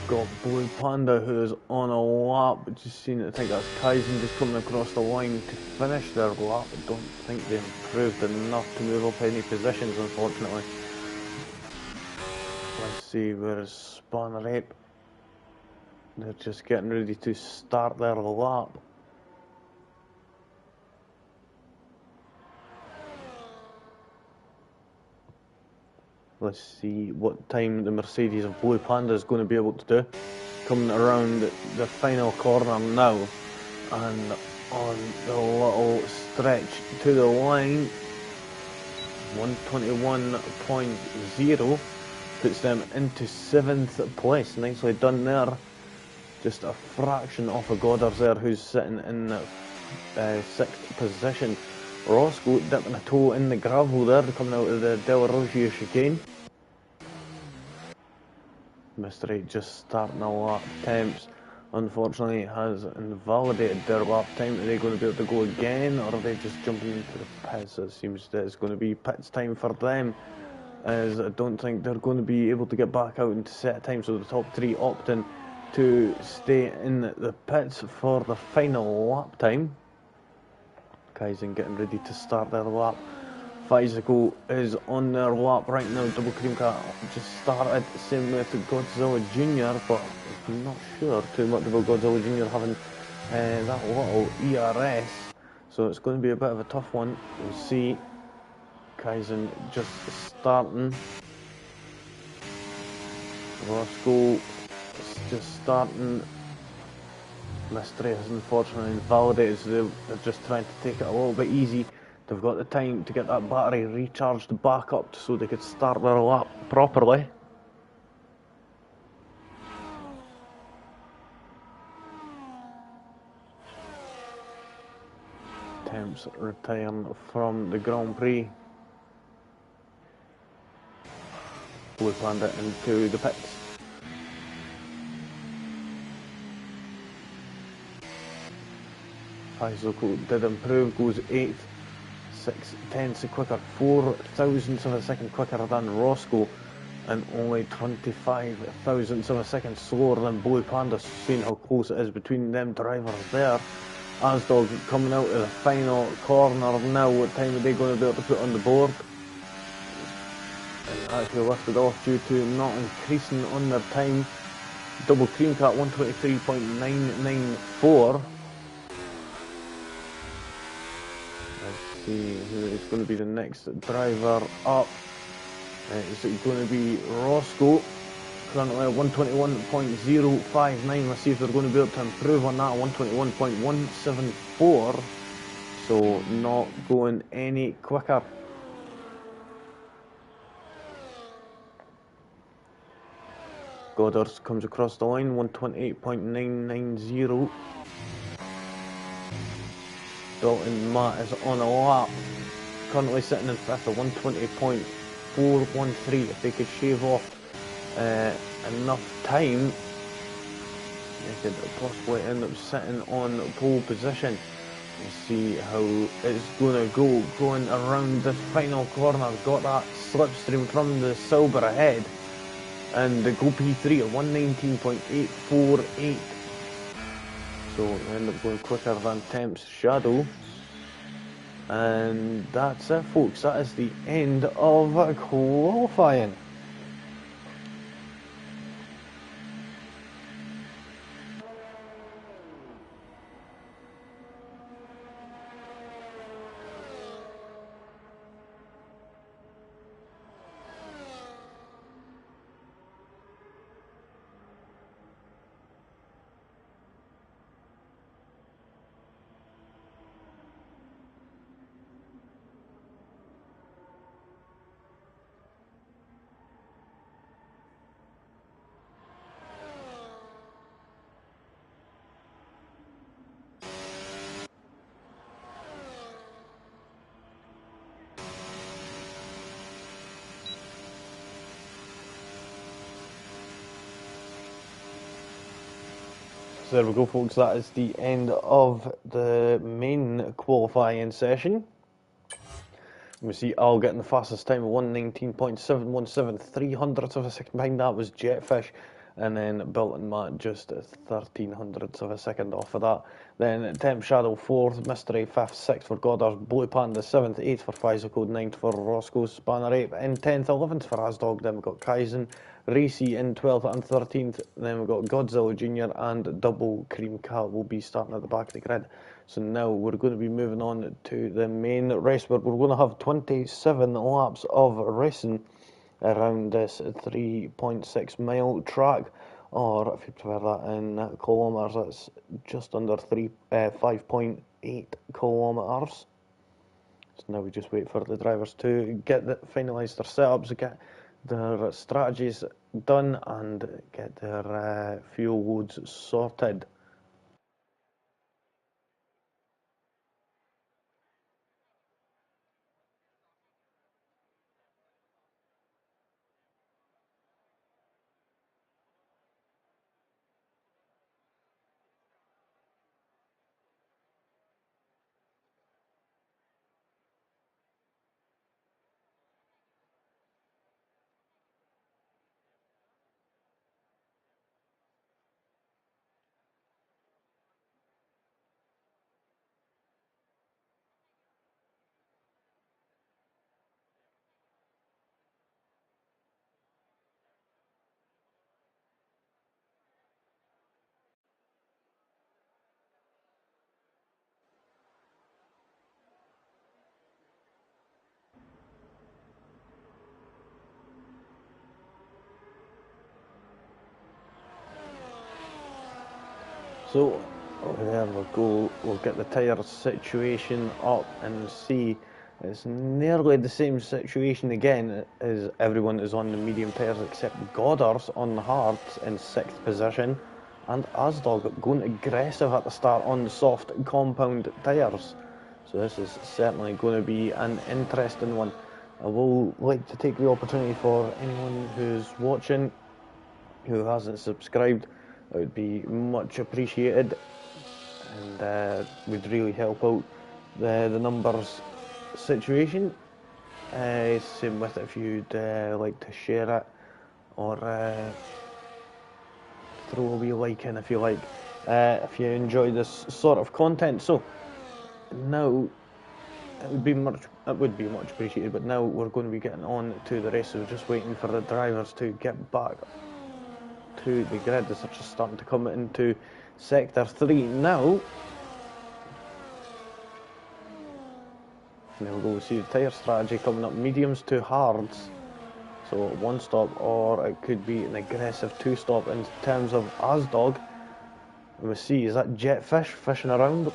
Got Blue Panda, who is on a lap, just seen it. I think that's Kaizen just coming across the line to finish their lap. I don't think they improved enough to move up any positions, unfortunately. Let's see, where is Spawn Rape? They're just getting ready to start their lap. Let's see what time the Mercedes of Blue Panda is going to be able to do. Coming around the final corner now, and on the little stretch to the line, 121.0 puts them into 7th place. Nicely done there. Just a fraction off of Goddard's there, who's sitting in 6th position. Roscoe dipping a toe in the gravel there, coming out of the Del Rogia chicane. Mystery just starting a lap. Temps, unfortunately, has invalidated their lap time. Are they going to be able to go again, or are they just jumping into the pits? It seems that it's going to be pits time for them, as I don't think they're going to be able to get back out into set time. So the top 3 opting to stay in the pits for the final lap time. Kaizen getting ready to start their lap. Physical is on their lap right now. Double Cream Cat just started, same with Godzilla Jr., but I'm not sure too much about Godzilla Jr. having that little ERS, so it's going to be a bit of a tough one. We'll see. Kaizen just starting. Roscoe is just starting. Mystery has unfortunately invalidated, so they're just trying to take it a little bit easy. They've got the time to get that battery recharged back up so they could start their lap properly. Temps return from the Grand Prix. Blue Panda into the pits. Physical did improve, goes 8th. 0.6 quicker, 4 thousandths of a second quicker than Roscoe, and only 25 thousandths of a second slower than Blue Panda. Seeing how close it is between them drivers there. Asdog coming out of the final corner now. What time are they going to be able to put on the board? And actually lifted off due to not increasing on their time. Double cream cat 123.994. Let's see who is going to be the next driver up. Is it going to be Roscoe? Currently 121.059. Let's see if they're going to be able to improve on that. 121.174. So not going any quicker. Goddard comes across the line, 128.990. Dalton Matt is on a lap, currently sitting in fifth at 120.413. If they could shave off enough time, they could possibly end up sitting on pole position. We'll see how it's going to go going around the final corner. Got that slipstream from the Silver ahead. And the Go P3 at 119.848. So we end up going quicker than Temp's Shadow. And that's it, folks. That is the end of qualifying. So there we go, folks. That is the end of the main qualifying session. We see Al getting the fastest time of 119.717, 300ths of a second behind. That was Jetfish. And then Bilton Matt just 1300ths of a second off of that. Then Temp Shadow 4th, Mystery 5th, 6th for Goddard, Blue Panda 7th, 8th for Pfizer Code, 9th for Roscoe, Spanner 8th, and 10th, 11th for Asdog. Then we've got Kaizen, Racy in 12th and 13th. Then we've got Godzilla Jr. and Double Cream Cat will be starting at the back of the grid. So now we're going to be moving on to the main race where we're going to have 27 laps of racing around this 3.6 mile track, or if you prefer that in kilometres, that's just under 5.8 kilometres. So now we just wait for the drivers to finalise their setups, get their strategies done and get their fuel loads sorted. So there we go, we'll get the tyre situation up and see it's nearly the same situation again as everyone is on the medium tyres except Goddard's on the hards in 6th position and Asdog going aggressive at the start on the soft compound tyres. So this is certainly going to be an interesting one. I will like to take the opportunity for anyone who's watching who hasn't subscribed. It would be much appreciated and would really help out the numbers situation. Same with if you'd like to share it, or throw a wee like in if you like, if you enjoy this sort of content. So now it would be much appreciated, but now we're going to be getting on to the race. So just waiting for the drivers to get back to the grid. They're just starting to come into sector 3 now. There we go, we see the tyre strategy coming up, mediums to hards. So one stop, or it could be an aggressive 2-stop in terms of Asdog. And we see, is that Jetfish fishing around?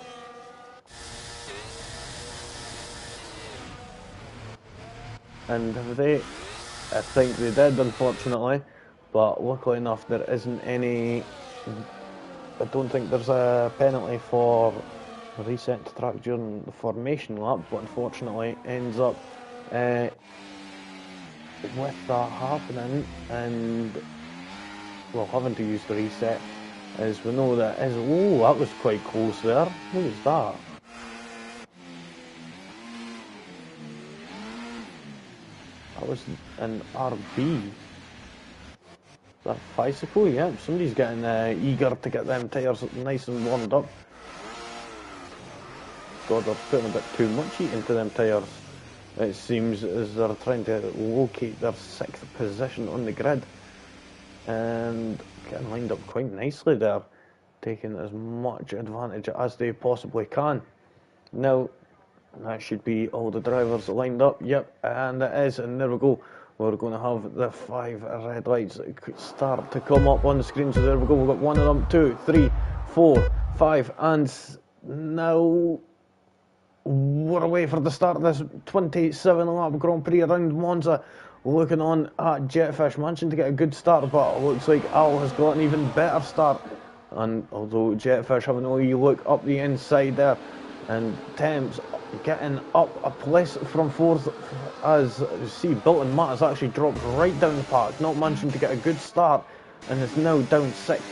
And have they? I think they did, unfortunately. But luckily enough, there isn't any. I don't think there's a penalty for reset to track during the formation lap, but unfortunately ends up with that happening and well, having to use the reset, as we know that is. Oh, that was quite close there. What was that? That was an RB. That bicycle, yeah. Somebody's getting eager to get them tyres nice and warmed up. God, they're putting a bit too much heat into them tyres. It seems as they're trying to locate their 6th position on the grid. And getting lined up quite nicely there. Taking as much advantage as they possibly can. Now, that should be all the drivers lined up. Yep, and it is. And there we go. We're going to have the 5 red lights start to come up on the screen. So there we go. We've got 1 of them, 2, 3, 4, 5, and now we're away for the start of this 27-lap Grand Prix around Monza. Looking on at Jetfish, managing to get a good start, but it looks like Al has got an even better start. And although Jetfish having a wee look up the inside there, and Thames getting up a place from 4th, as you see, Bilton Matt has actually dropped right down the park, not managing to get a good start, and is now down six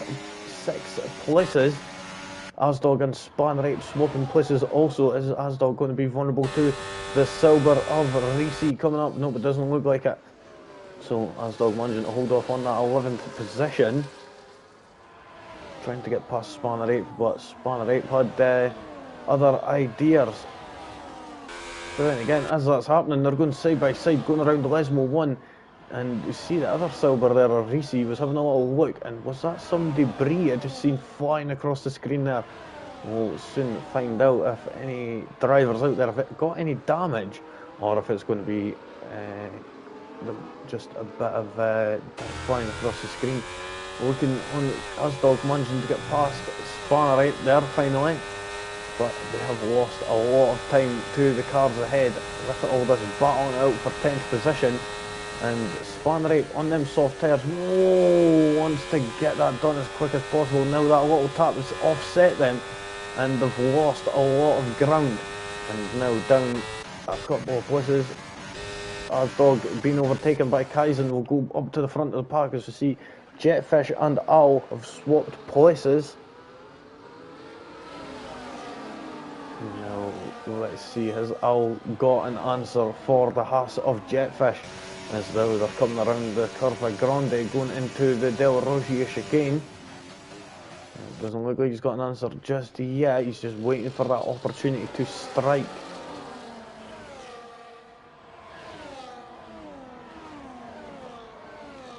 places. Asdog and Spanrape swapping places also. Is Asdog going to be vulnerable to the Silver of Reese coming up? Nope, it doesn't look like it. So Asdog managing to hold off on that 11th position. Trying to get past Spanrape, but Spanrape had other ideas. But then again, as that's happening, they're going side by side, going around the Lesmo 1. And you see the other Silver there, Reese, was having a little look, and was that some debris I just seen flying across the screen there? We'll soon find out if any drivers out there, if it got any damage, or if it's going to be just a bit of flying across the screen. Looking on Asdog managing to get past Spanner right there finally, but they have lost a lot of time to the cars ahead with all this battling out for 10th position. And Spanrape on them soft tyres, wants to get that done as quick as possible. Now that little tap has offset them, and they've lost a lot of ground. And now down a couple of places. Asdog being overtaken by Kaizen will go up to the front of the pack, as we see Jetfish and Owl have swapped places. Now let's see, has Owl got an answer for the Haas of Jetfish? As though they're coming around the Curva Grande, going into the Del Roggia chicane. It doesn't look like he's got an answer just yet. He's just waiting for that opportunity to strike.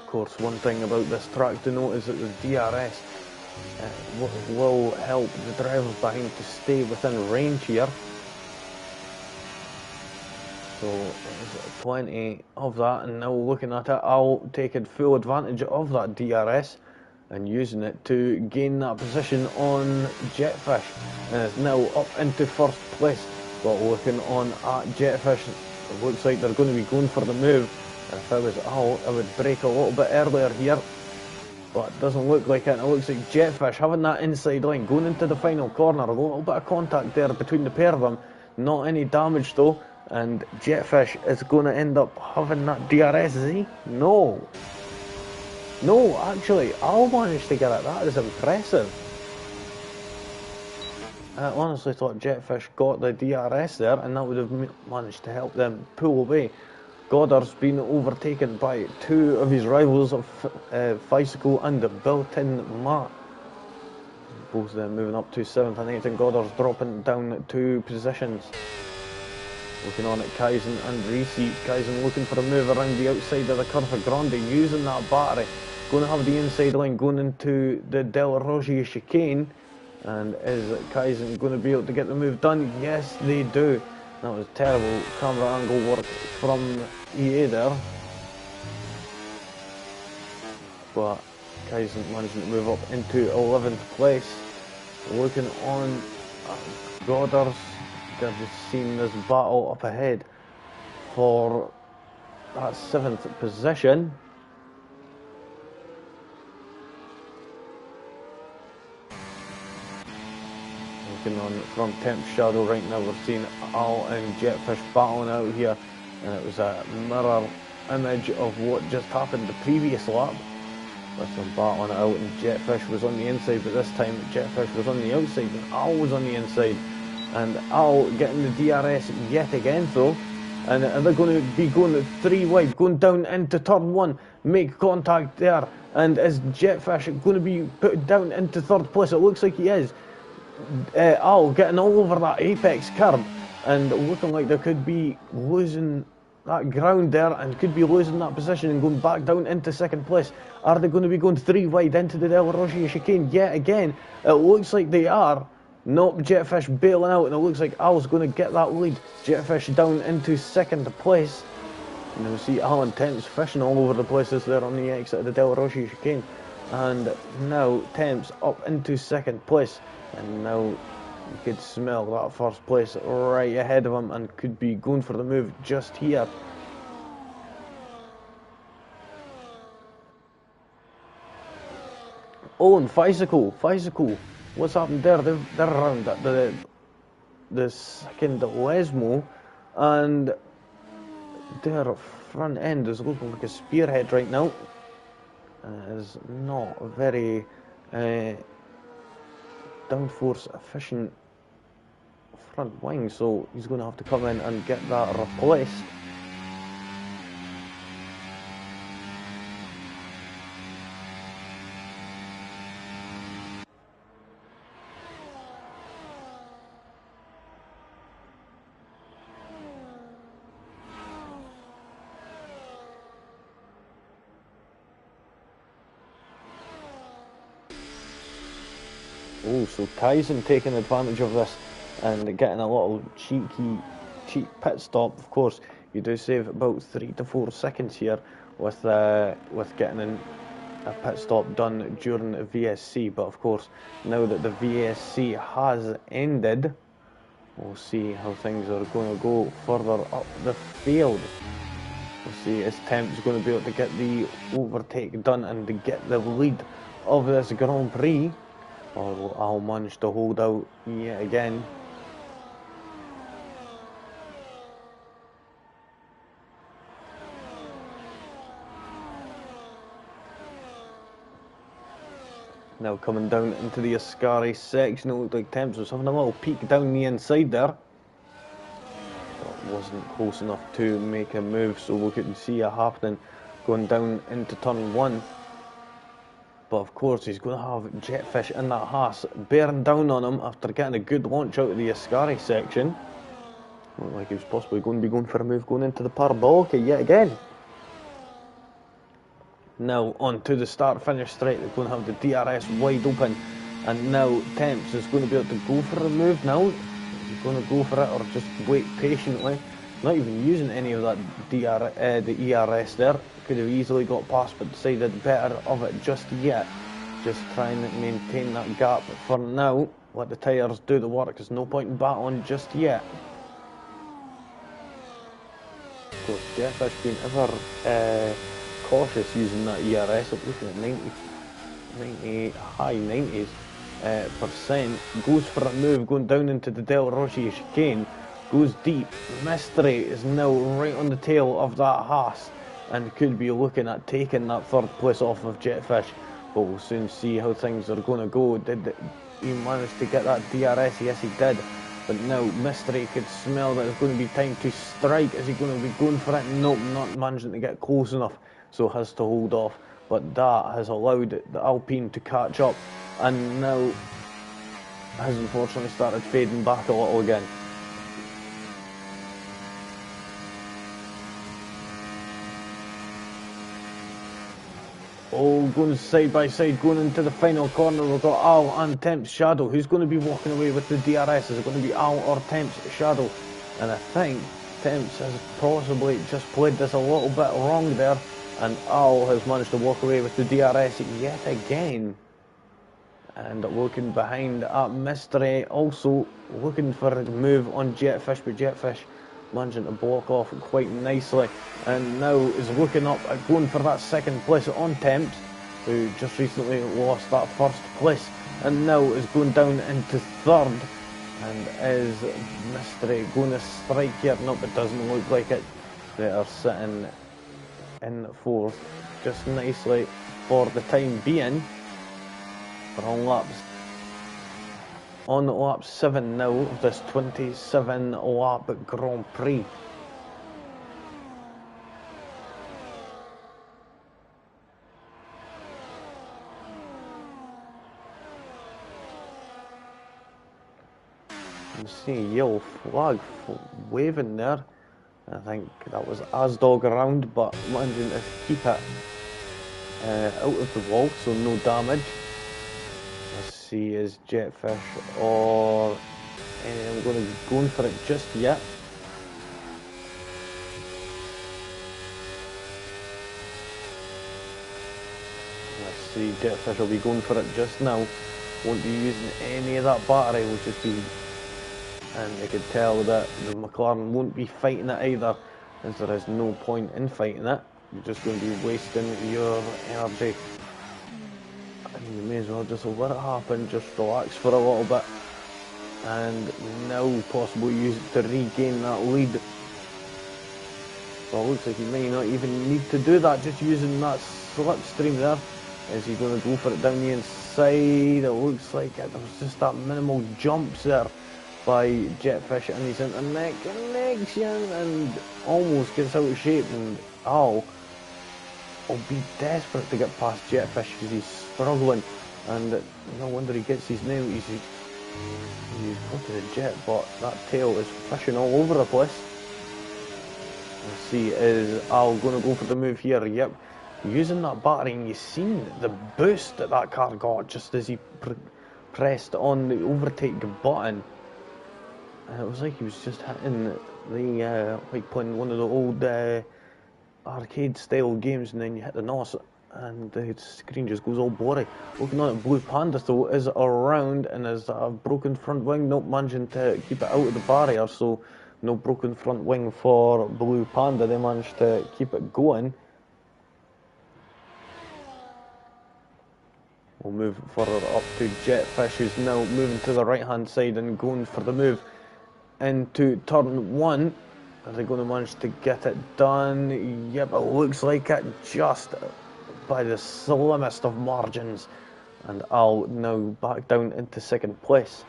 Of course, one thing about this track to note is that the DRS will help the drivers behind to stay within range here. So there's plenty of that, and now looking at it, I'll take full advantage of that DRS and using it to gain that position on Jetfish, and it's now up into 1st place. But looking on at Jetfish, it looks like they're going to be going for the move. If I was Al, I would brake a little bit earlier here, but it doesn't look like it. It looks like Jetfish having that inside line, going into the final corner. A little bit of contact there between the pair of them, not any damage though. And Jetfish is going to end up having that DRS, is he? No. No, actually, Al managed to get it. That is impressive. I honestly thought Jetfish got the DRS there, and that would have managed to help them pull away. Goddard's been overtaken by two of his rivals of Bicycle and the built-in Matt. Both of them moving up to 7th and 8th, and Goddard's dropping down 2 positions. Looking on at Kaizen and Reese. Kaizen looking for a move around the outside of the Curva Grande, using that battery. Going to have the inside line going into the Del Roggia chicane. And is Kaizen going to be able to get the move done? Yes, they do. That was terrible camera angle work from EA there. But Kaizen managing to move up into 11th place. Looking on at Goddard's. They've seen this battle up ahead for that 7th position. Looking on from Temp Shadow right now, we're seeing Al and Jetfish battling out here, and it was a mirror image of what just happened the previous lap. With them battling it out, and Jetfish was on the inside, but this time Jetfish was on the outside and Al was on the inside. And Al getting the DRS yet again though, and they're going to be going 3 wide, going down into turn 1, make contact there, and is Jetfish going to be put down into 3rd place? It looks like he is. Al getting all over that apex curb, and looking like they could be losing that ground there, and could be losing that position and going back down into 2nd place. Are they going to be going 3 wide into the Del Roggia chicane yet again? It looks like they are. Nope, Jetfish bailing out, and it looks like Al's going to get that lead. Jetfish down into 2nd place. And you'll see Al and Temps fishing all over the places there on the exit of the Del Roggia chicane. And now Temps up into 2nd place. And now you could smell that 1st place right ahead of him and could be going for the move just here. Oh, and Bicycle. What's happened there? They're around at the 2nd Lesmo, and their front end is looking like a spearhead right now. It is not a very downforce efficient front wing, so he's going to have to come in and get that replaced. Oh, so Kaizen taking advantage of this and getting a little cheap pit stop. Of course, you do save about 3 to 4 seconds here with getting a pit stop done during the VSC. But of course, now that the VSC has ended, we'll see how things are going to go further up the field. We'll see if Temp's going to be able to get the overtake done and to get the lead of this Grand Prix. Or will Al manage to hold out yet again? Now coming down into the Ascari section, it looked like Temps was having a little peek down the inside there. But wasn't close enough to make a move, so we couldn't see it happening going down into turn 1. But of course he's going to have Jetfish in that Haas bearing down on him after getting a good launch out of the Ascari section. Looked like he was possibly going to be going for a move going into the Parabolica yet again. Now on to the start-finish straight, they're going to have the DRS wide open, and now Temps is going to be able to go for a move now. He's going to go for it or just wait patiently. Not even using any of that the ERS there. Could have easily got past, but decided better of it just yet. Just trying to maintain that gap for now. Let the tyres do the work. There's no point in battling just yet. Of course, Jetfish being ever cautious using that ERS. Up looking at 90, high 90s percent. Goes for a move going down into the Del Roggia chicane. Goes deep. Mystery is now right on the tail of that Haas and could be looking at taking that 3rd place off of Jetfish. But we'll soon see how things are going to go. Did he managed to get that DRS, yes he did. But now Mystery could smell that it's going to be time to strike. Is he going to be going for it? Nope, not managing to get close enough, so has to hold off. But that has allowed the Alpine to catch up, and now has unfortunately started fading back a little again. Oh, going side by side, going into the final corner. We've got Al and Temps Shadow. Who's going to be walking away with the DRS? Is it going to be Al or Temps Shadow? And I think Temps has possibly just played this a little bit wrong there, and Al has managed to walk away with the DRS yet again. And looking behind at Mystery, also looking for a move on Jetfish, but Jetfish managing to block off quite nicely, and now is looking up at going for that second place on Temps, who just recently lost that first place, and now is going down into third. And is Mystery going to strike here? Nope, it doesn't look like it. They are sitting in fourth just nicely for the time being. On lap 7 now of this 27 lap Grand Prix. You see a yellow flag waving there. I think that was Asdog around, but managing to keep it out of the wall, so no damage. Let's see, is Jetfish or I'm going to be going for it just yet. Let's see, Jetfish will be going for it just now. Won't be using any of that battery, will just be, and you could tell that the McLaren won't be fighting it either, as there is no point in fighting it. You're just going to be wasting your energy. You may as well just let it happen, just relax for a little bit, and now possibly use it to regain that lead. Well, it looks like he may not even need to do that, just using that slipstream there. Is he going to go for it down the inside? It looks like it. There was just that minimal jumps there by Jetfish, and he's into neck connection and almost gets out of shape, and Al will be desperate to get past Jetfish because he's struggling, and no wonder he gets his name. He's looking at Jet, but that tail is fishing all over the place. Let's see, is Al going to go for the move here? Yep, using that battery, and you've seen the boost that car got just as he pressed on the overtake button. And it was like he was just hitting the like playing one of the old arcade style games, and then you hit the NOS and the screen just goes all blurry. Looking on at Blue Panda though is around and is a broken front wing, not managing to keep it out of the barrier, so no broken front wing for Blue Panda. They managed to keep it going. We'll move further up to Jetfish, who's now moving to the right hand side and going for the move into turn 1. Are they going to manage to get it done? Yep, it looks like it, just by the slimmest of margins. And Al now back down into second place.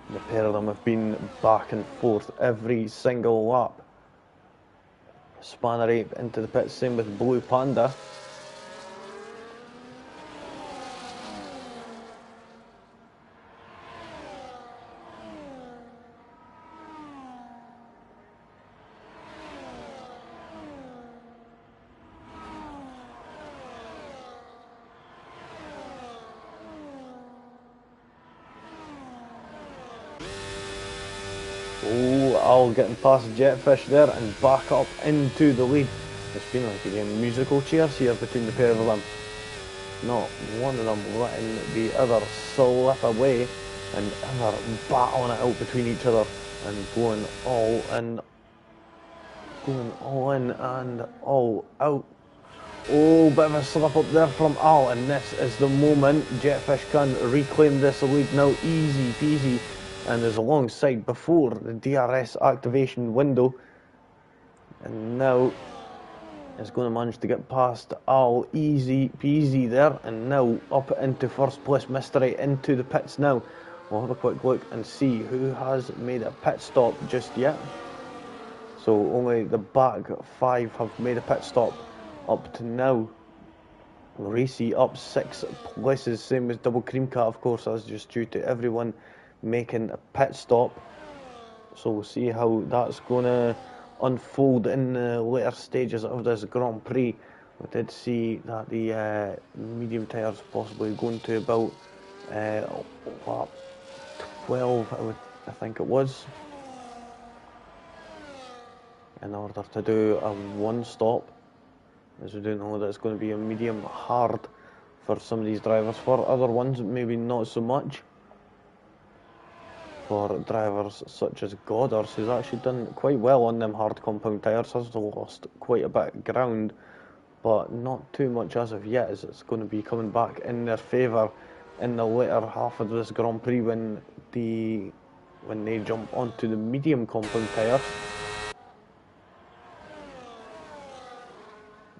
The pair of them have been back and forth every single lap. Spanner 8 into the pit, same with Blue Panda. Oh, Al getting past Jetfish there and back up into the lead. It's been like again musical chairs here between the pair of them. Not one of them letting the other slip away, and ever battling it out between each other and going all in and all out. Oh, bit of a slip up there from Al, and this is the moment Jetfish can reclaim this lead now, easy peasy, and is alongside before the DRS activation window. And now is going to manage to get past Al easy peasy there, and now up into first place mystery into the pits now. We'll have a quick look and see who has made a pit stop just yet. So only the back 5 have made a pit stop up to now. Racy up 6 places, same as Double Cream Cat, of course. That's just due to everyone making a pit stop. So we'll see how that's going to unfold in the later stages of this Grand Prix. We did see that the medium tyres possibly going to about lap 12, I think it was, in order to do a one stop, as we do know that it's going to be a medium hard for some of these drivers. For other ones, maybe not so much. For drivers such as Goddard, who's actually done quite well on them hard compound tyres, has lost quite a bit of ground, but not too much as of yet, as it's going to be coming back in their favour in the later half of this Grand Prix when they jump onto the medium compound tyres.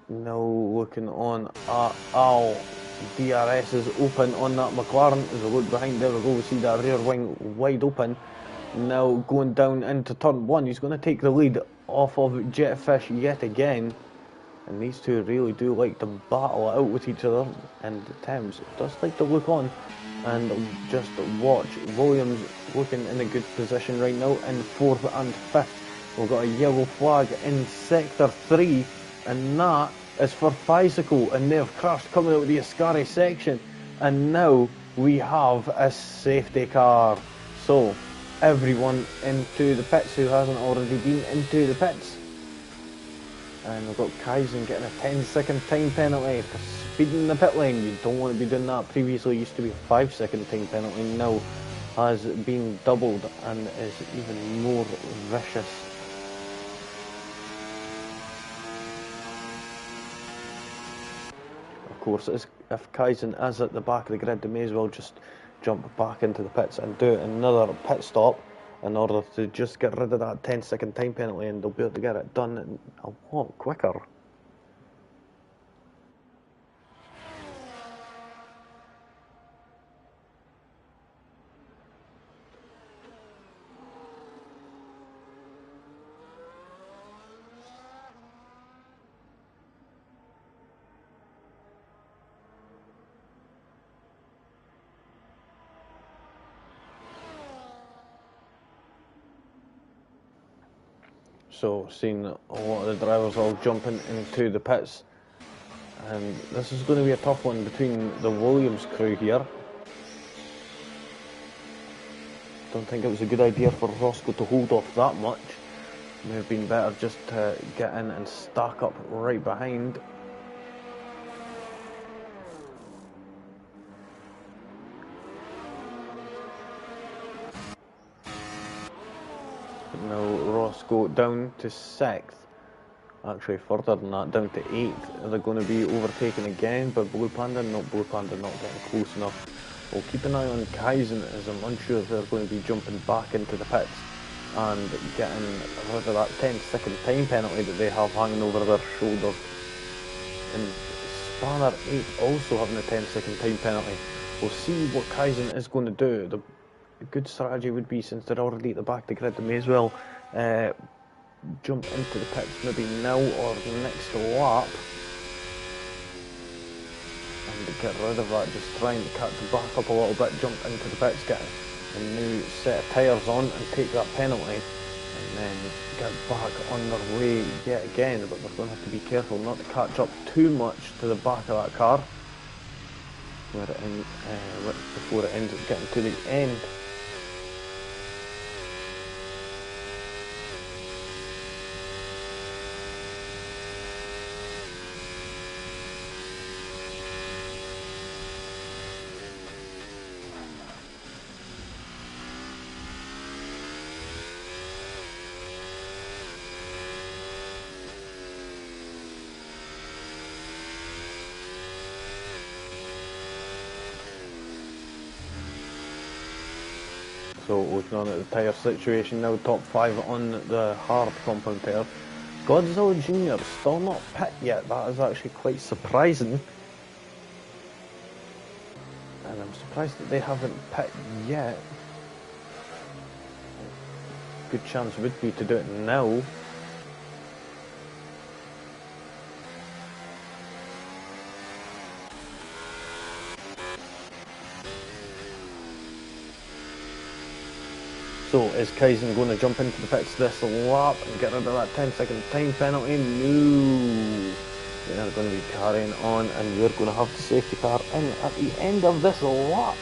Now looking on at Al, DRS is open on that McLaren. As we look behind, there we go, we see that rear wing wide open. Now going down into turn 1, he's going to take the lead off of Jetfish yet again. And these two really do like to battle it out with each other. And Thames does like to look on and just watch. Williams looking in a good position right now in 4th and 5th. We've got a yellow flag in sector 3, and that is for Bicycle, and they've crashed coming out of the Ascari section, and now we have a safety car. So everyone into the pits who hasn't already been into the pits. And we've got Kaizen getting a 10-second time penalty for speeding the pit lane. You don't want to be doing that. Previously used to be a 5-second time penalty, now has been doubled and is even more vicious. Of course, if Kaizen is at the back of the grid, they may as well just jump back into the pits and do another pit stop in order to just get rid of that 10-second time penalty, and they'll be able to get it done a lot quicker. So seeing a lot of the drivers all jumping into the pits, and this is going to be a tough one between the Williams crew here. Don't think it was a good idea for Roscoe to hold off that much. May have been better just to get in and stack up right behind. Now Roscoe down to 6th, actually further than that, down to 8th. They're going to be overtaken again by Blue Panda. No, Blue Panda not getting close enough. We'll keep an eye on Kaizen, as I'm unsure if they're going to be jumping back into the pits and getting rid of that 10-second time penalty that they have hanging over their shoulders. And Spanner 8 also having a 10-second time penalty. We'll see what Kaizen is going to do. A good strategy would be, since they're already at the back of the grid, they may as well jump into the pits maybe now or the next lap and get rid of that, just trying to catch the back up a little bit, jump into the pits, get a new set of tyres on and take that penalty, and then get back on their way yet again. But they're going to have to be careful not to catch up too much to the back of that car before it ends up getting to the end. So looking on at the tyre situation now, top 5 on the hard compound tyre. Godzilla Jr. still not pit yet. That is actually quite surprising. And I'm surprised that they haven't pit yet. Good chance would be to do it now. So is Kaizen going to jump into the pits this lap and get rid of that 10-second time penalty? No. They're going to be carrying on, and you're going to have the safety car in at the end of this lap.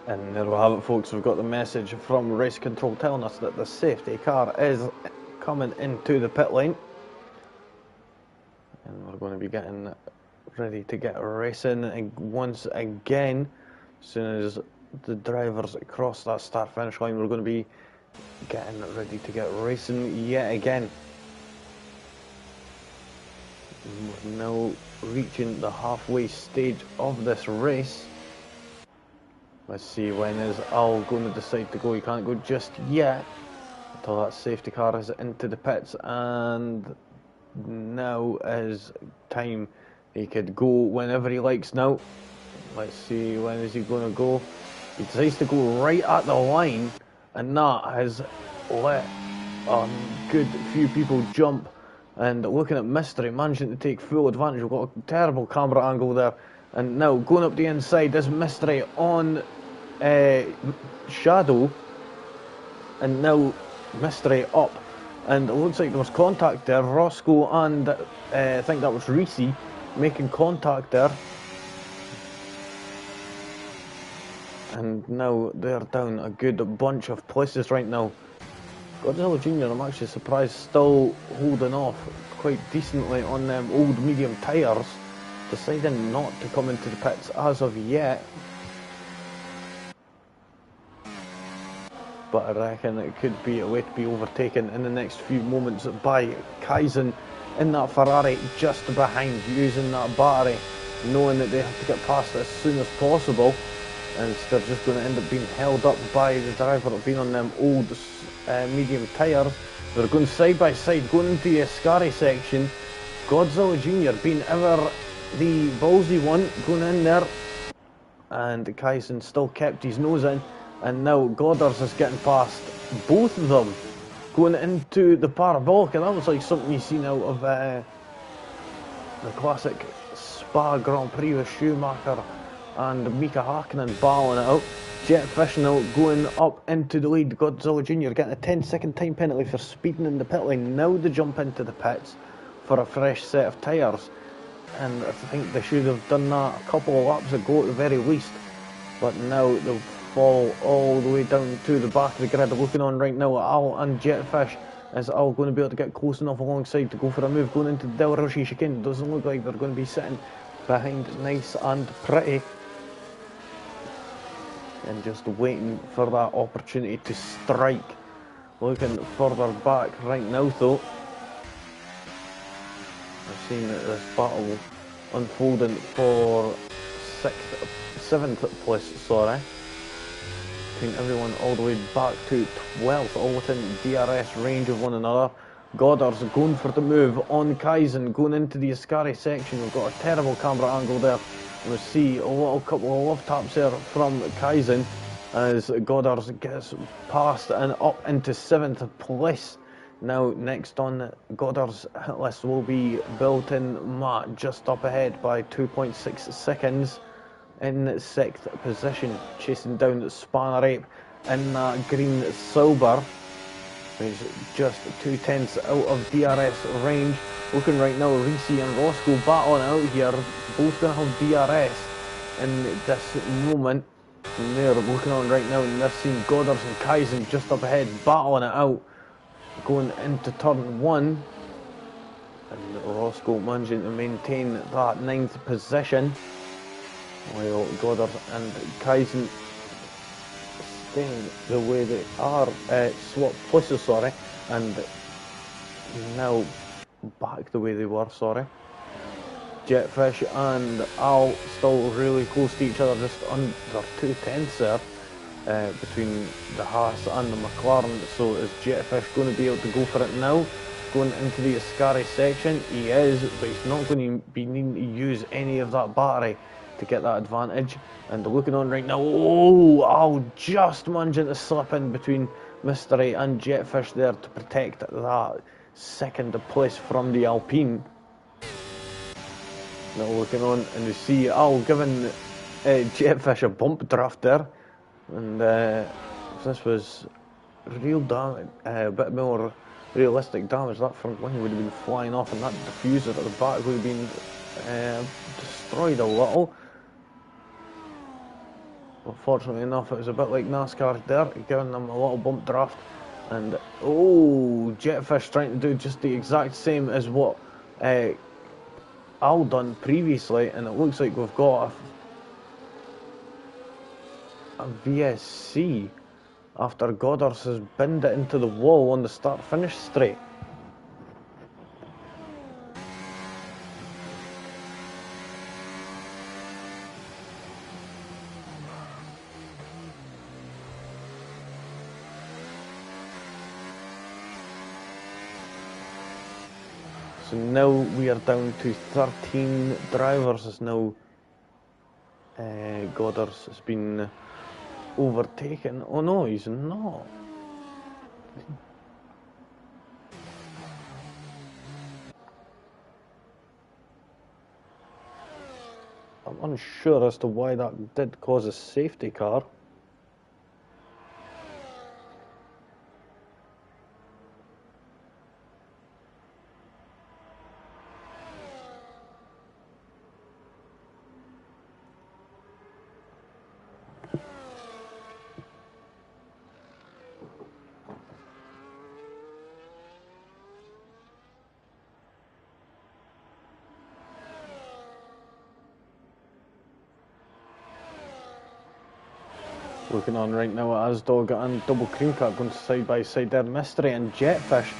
And there we have it, folks. We've got the message from Race Control telling us that the safety car is coming into the pit lane. And we're going to be getting ready to get racing once again. As soon as the drivers cross that start-finish line, we're going to be getting ready to get racing yet again. We're now reaching the halfway stage of this race. Let's see, when is Al going to decide to go? He can't go just yet until that safety car is into the pits, and now is time. He could go whenever he likes now. Let's see, when is he going to go? He decides to go right at the line, and that has let a good few people jump. And looking at Mystery, managing to take full advantage. We've got a terrible camera angle there. And now going up the inside is Mystery on Shadow, and now Mystery up, and it looks like there was contact there. Roscoe and I think that was Reese making contact there, and now they're down a good bunch of places right now. Godzilla Jr., I'm actually surprised, still holding off quite decently on them old medium tyres, deciding not to come into the pits as of yet. But I reckon it could be a way to be overtaken in the next few moments by Kaizen in that Ferrari just behind, using that battery, knowing that they have to get past it as soon as possible, and they're just going to end up being held up by the driver being on them old medium tyres. They're going side by side, going into the Ascari section. Godzilla Jr. being ever the ballsy one, going in there, and Kaizen still kept his nose in. And now Goddard is getting past both of them, going into the parabolic, and that was like something you've seen out of the classic Spa Grand Prix with Schumacher and Mika Hakkinen battling it out. Jetfish now going up into the lead. Godzilla Jr. getting a 10-second time penalty for speeding in the pit lane. Now they jump into the pits for a fresh set of tyres, and I think they should have done that a couple of laps ago at the very least, but now they'll fall all the way down to the back of the grid. Looking on right now at Al and Jetfish. Is Al going to be able to get close enough alongside to go for a move going into the Del Roshi chicane? Doesn't look like they're going to be sitting behind nice and pretty, and just waiting for that opportunity to strike. Looking further back right now though, I've seen this battle unfolding for 7th place, sorry, between everyone all the way back to 12th, all within DRS range of one another. Goddard's going for the move on Kaizen, going into the Ascari section. We've got a terrible camera angle there, We see a little couple of love taps there from Kaizen as Goddard gets past and up into 7th place. Now next on Goddard's hit list will be Built-in Matt, just up ahead by 2.6 seconds in 6th position, chasing down Spanner Ape in that green Silver. He's just 2/10 out of DRS range. Looking right now, Reese and Roscoe battling out here. Both going to have DRS in this moment. And they're looking on right now, and they're seeing Goddard and Kaizen just up ahead, battling it out. Going into turn 1. And Roscoe managing to maintain that 9th position. While Goddard and Kaizen staying the way they are, swap places, sorry, and now back the way they were, sorry. Jetfish and Al still really close to each other, just under 2/10 there, between the Haas and the McLaren. So is Jetfish going to be able to go for it now? Going into the Ascari section, he is, but he's not going to be needing to use any of that battery to get that advantage. And looking on right now, oh, Al just managing to slip in between Mystery and Jetfish there to protect that 2nd place from the Alpine. Now looking on, and you see Al giving Jetfish a bump draft there, and if this was real damage, a bit more realistic damage, that front wing would have been flying off, and that diffuser at the back would have been destroyed a little. But fortunately enough, it was a bit like NASCAR there, giving them a little bump draft. And oh, Jetfish trying to do just the exact same as what Al done previously, and it looks like we've got a VSC after Goddard has binned it into the wall on the start-finish straight. So now we are down to 13 drivers as now Goddard has been overtaken. Oh no, he's not. I'm unsure as to why that did cause a safety car. Looking on right now at Asdog and Double Cream Cat going side by side there. Mystery and Jetfish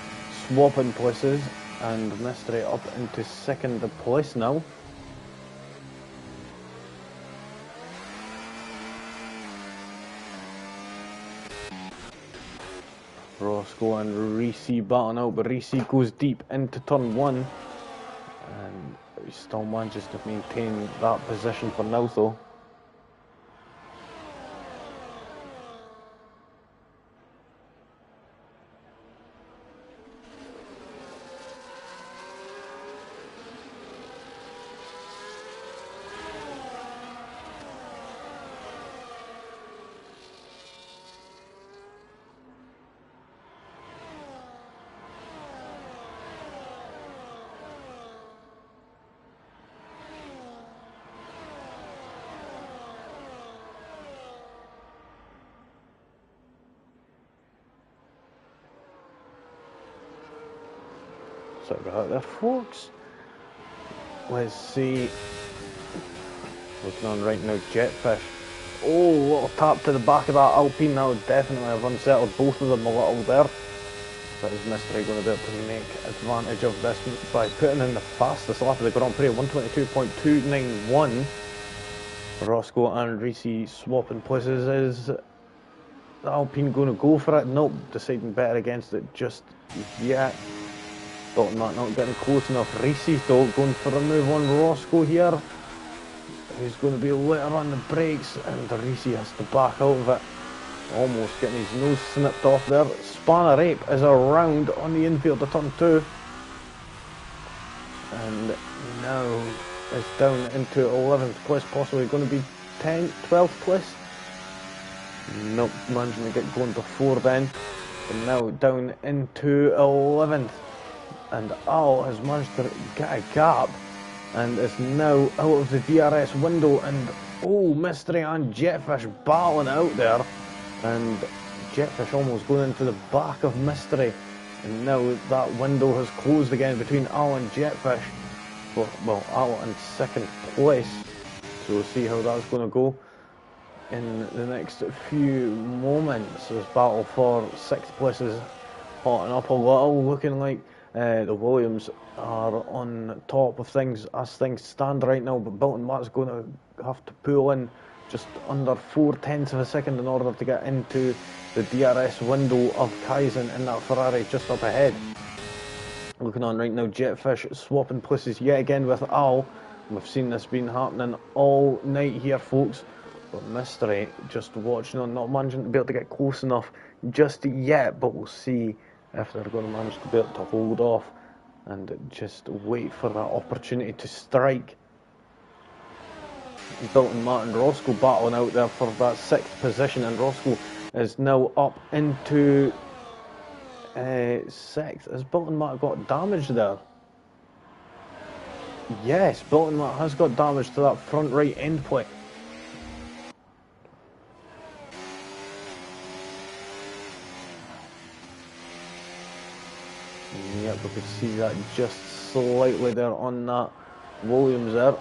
swapping places, and Mystery up into 2nd place now. Roscoe and Reese battling out, but Reese goes deep into turn 1, and he still manages to maintain that position for now though. Sorry about that, folks. Let's see. Looking on right now, Jetfish. Oh, little tap to the back of that Alpine. That would definitely have unsettled both of them a little there. But is Mystery going to be able to make advantage of this by putting in the fastest lap of the Grand Prix, 122.291. Roscoe and Reese swapping places. Is the Alpine going to go for it? Nope, deciding better against it just yet. Thought not getting close enough. Reese though going for a move on Roscoe here. who's going to be later on the brakes, and Risi has to back out of it. Almost getting his nose snipped off there. Spanner Ape is around on the infield to turn 2. And now it's down into 11th place, possibly going to be 12th place. Nope, managing to get going before then. And now down into 11th. And Al has managed to get a gap and is now out of the DRS window. And oh, Mystery and Jetfish battling out there. And Jetfish almost going into the back of Mystery. And now that window has closed again between Al and Jetfish. Well, Al in 2nd place. So we'll see how that's going to go in the next few moments. This battle for 6th place is hotting up a little, looking like the Williams are on top of things as things stand right now, but Bilton Matt's going to have to pull in just under 0.4 of a second in order to get into the DRS window of Kaizen in that Ferrari just up ahead. Looking on right now, Jetfish swapping places yet again with Al. We've seen this been happening all night here, folks. But Mystery just watching on, not managing to be able to get close enough just yet, but we'll see if they're going to manage to be able to hold off and just wait for that opportunity to strike. Bilton Matt and Roscoe battling out there for that 6th position, and Roscoe is now up into 6th. Has Bilton Matt got damage there? Yes, Bilton Matt has got damage to that front right end plate. Yep, we could see that just slightly there on that Williams there.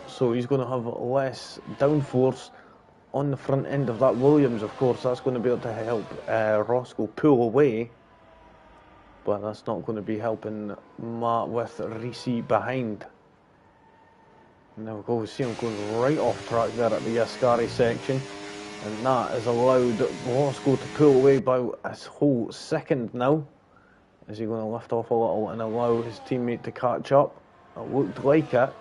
So he's going to have less downforce on the front end of that Williams. Of course, that's going to be able to help Roscoe pull away. But that's not going to be helping Matt with Risi behind. Now we see him going right off track there at the Ascari section. And that has allowed Roscoe to pull away by a whole second now. Is he going to lift off a little and allow his teammate to catch up? It looked like it.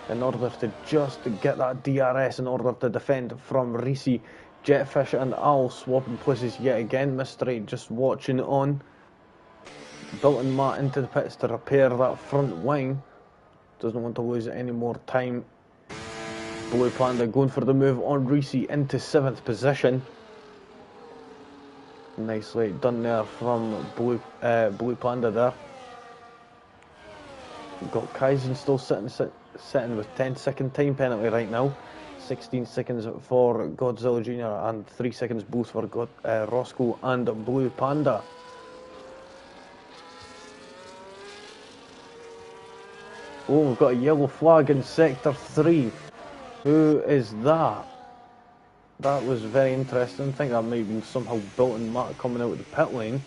In order to just get that DRS, in order to defend from Risi. Jetfish and Al swapping places yet again. Mystery just watching on. Bilton Matt into the pits to repair that front wing. Doesn't want to lose any more time. Blue Panda going for the move on Risi into 7th position. Nicely done there from Blue Panda there. We've got Kaizen still sitting with 10-second time penalty right now. 16 seconds for Godzilla Jr. and 3 seconds both for Roscoe and Blue Panda. Oh, we've got a yellow flag in Sector 3. Who is that? That was very interesting. I think that might have been somehow Bilton Matt coming out of the pit lane.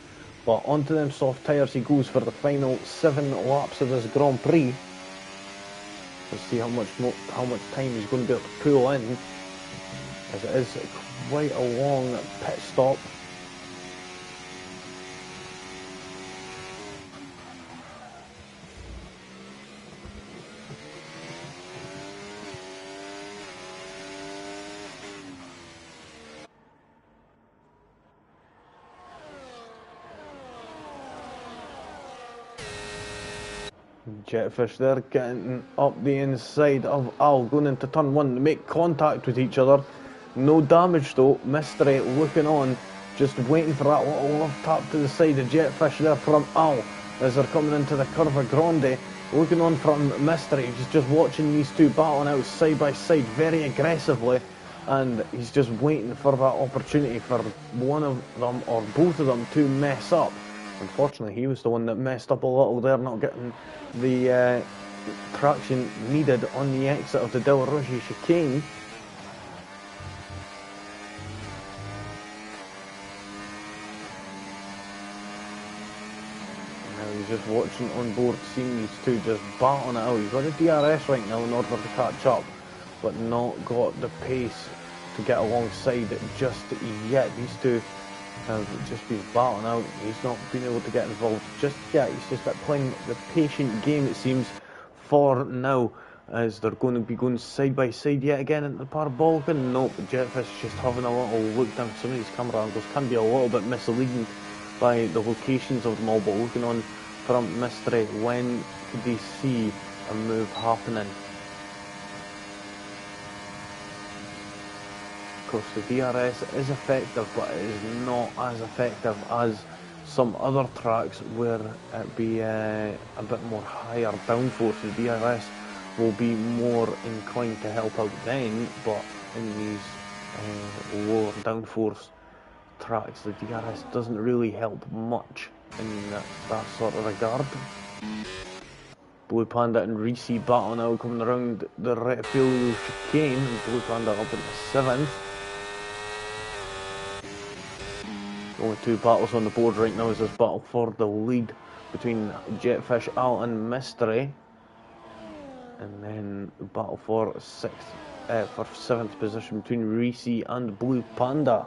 But onto them soft tyres he goes for the final 7 laps of this Grand Prix. Let's see how much time he's going to be able to pull in, as it is quite a long pit stop. Jetfish there getting up the inside of Al, going into turn 1 to make contact with each other. No damage though. Mystery looking on, just waiting for that little love tap to the side of Jetfish there from Al as they're coming into the Curva Grande. Looking on from Mystery, he's just watching these two battling out side by side very aggressively, and he's just waiting for that opportunity for one of them or both of them to mess up. Unfortunately, he was the one that messed up a little there, not getting the traction needed on the exit of the Del Rossi chicane. Now he's just watching on board, seeing these two just battling it out. He's got a DRS right now in order to catch up, but not got the pace to get alongside it just yet. These two have just been battling out. He's not been able to get involved just yet. He's just playing the patient game, it seems, for now. as they're going to be going side by side yet again into the parabolic. And nope, Jetfish just having a little look down some of these camera angles can be a little bit misleading by the locations of them all, but looking on from Mystery, when could they see a move happening? Of course, the DRS is effective, but it is not as effective as some other tracks where it be a bit more higher downforce. The DRS will be more inclined to help out then, but in these lower downforce tracks, the DRS doesn't really help much in that sort of regard. Blue Panda and Reese battle now coming around the Retfield chicane, and Blue Panda up into 7th. Only 2 battles on the board right now as this battle for the lead between Jetfish, Al and Mystery. And then the battle for 7th position between Reese and Blue Panda.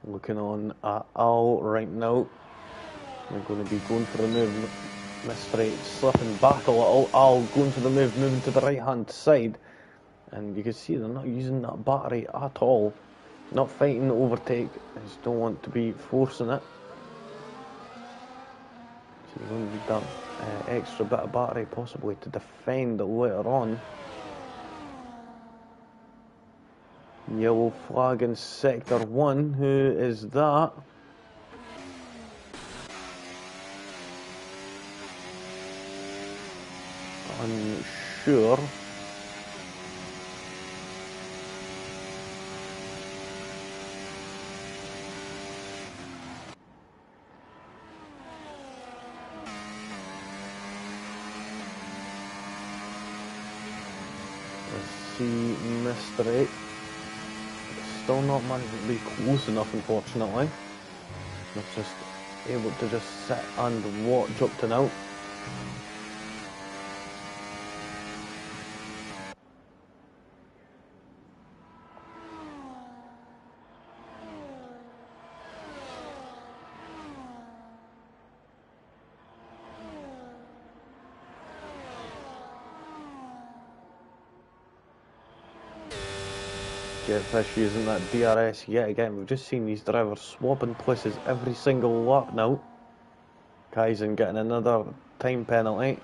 Looking on at Al right now. We're going to be going for the move. Mystery slipping back a little. Al going for the move, moving to the right hand side. And you can see they're not using that battery at all. Not fighting the overtake. They just don't want to be forcing it. So you're going to need that extra bit of battery possibly to defend later on. Yellow flag in sector 1. Who is that? Unsure. Let's see, Mystery. Still not managed to be close enough, unfortunately. Not just able to just sit and watch up to now. Jetfish using that DRS yet again. We've just seen these drivers swapping places every single lap now. Kaizen getting another time penalty.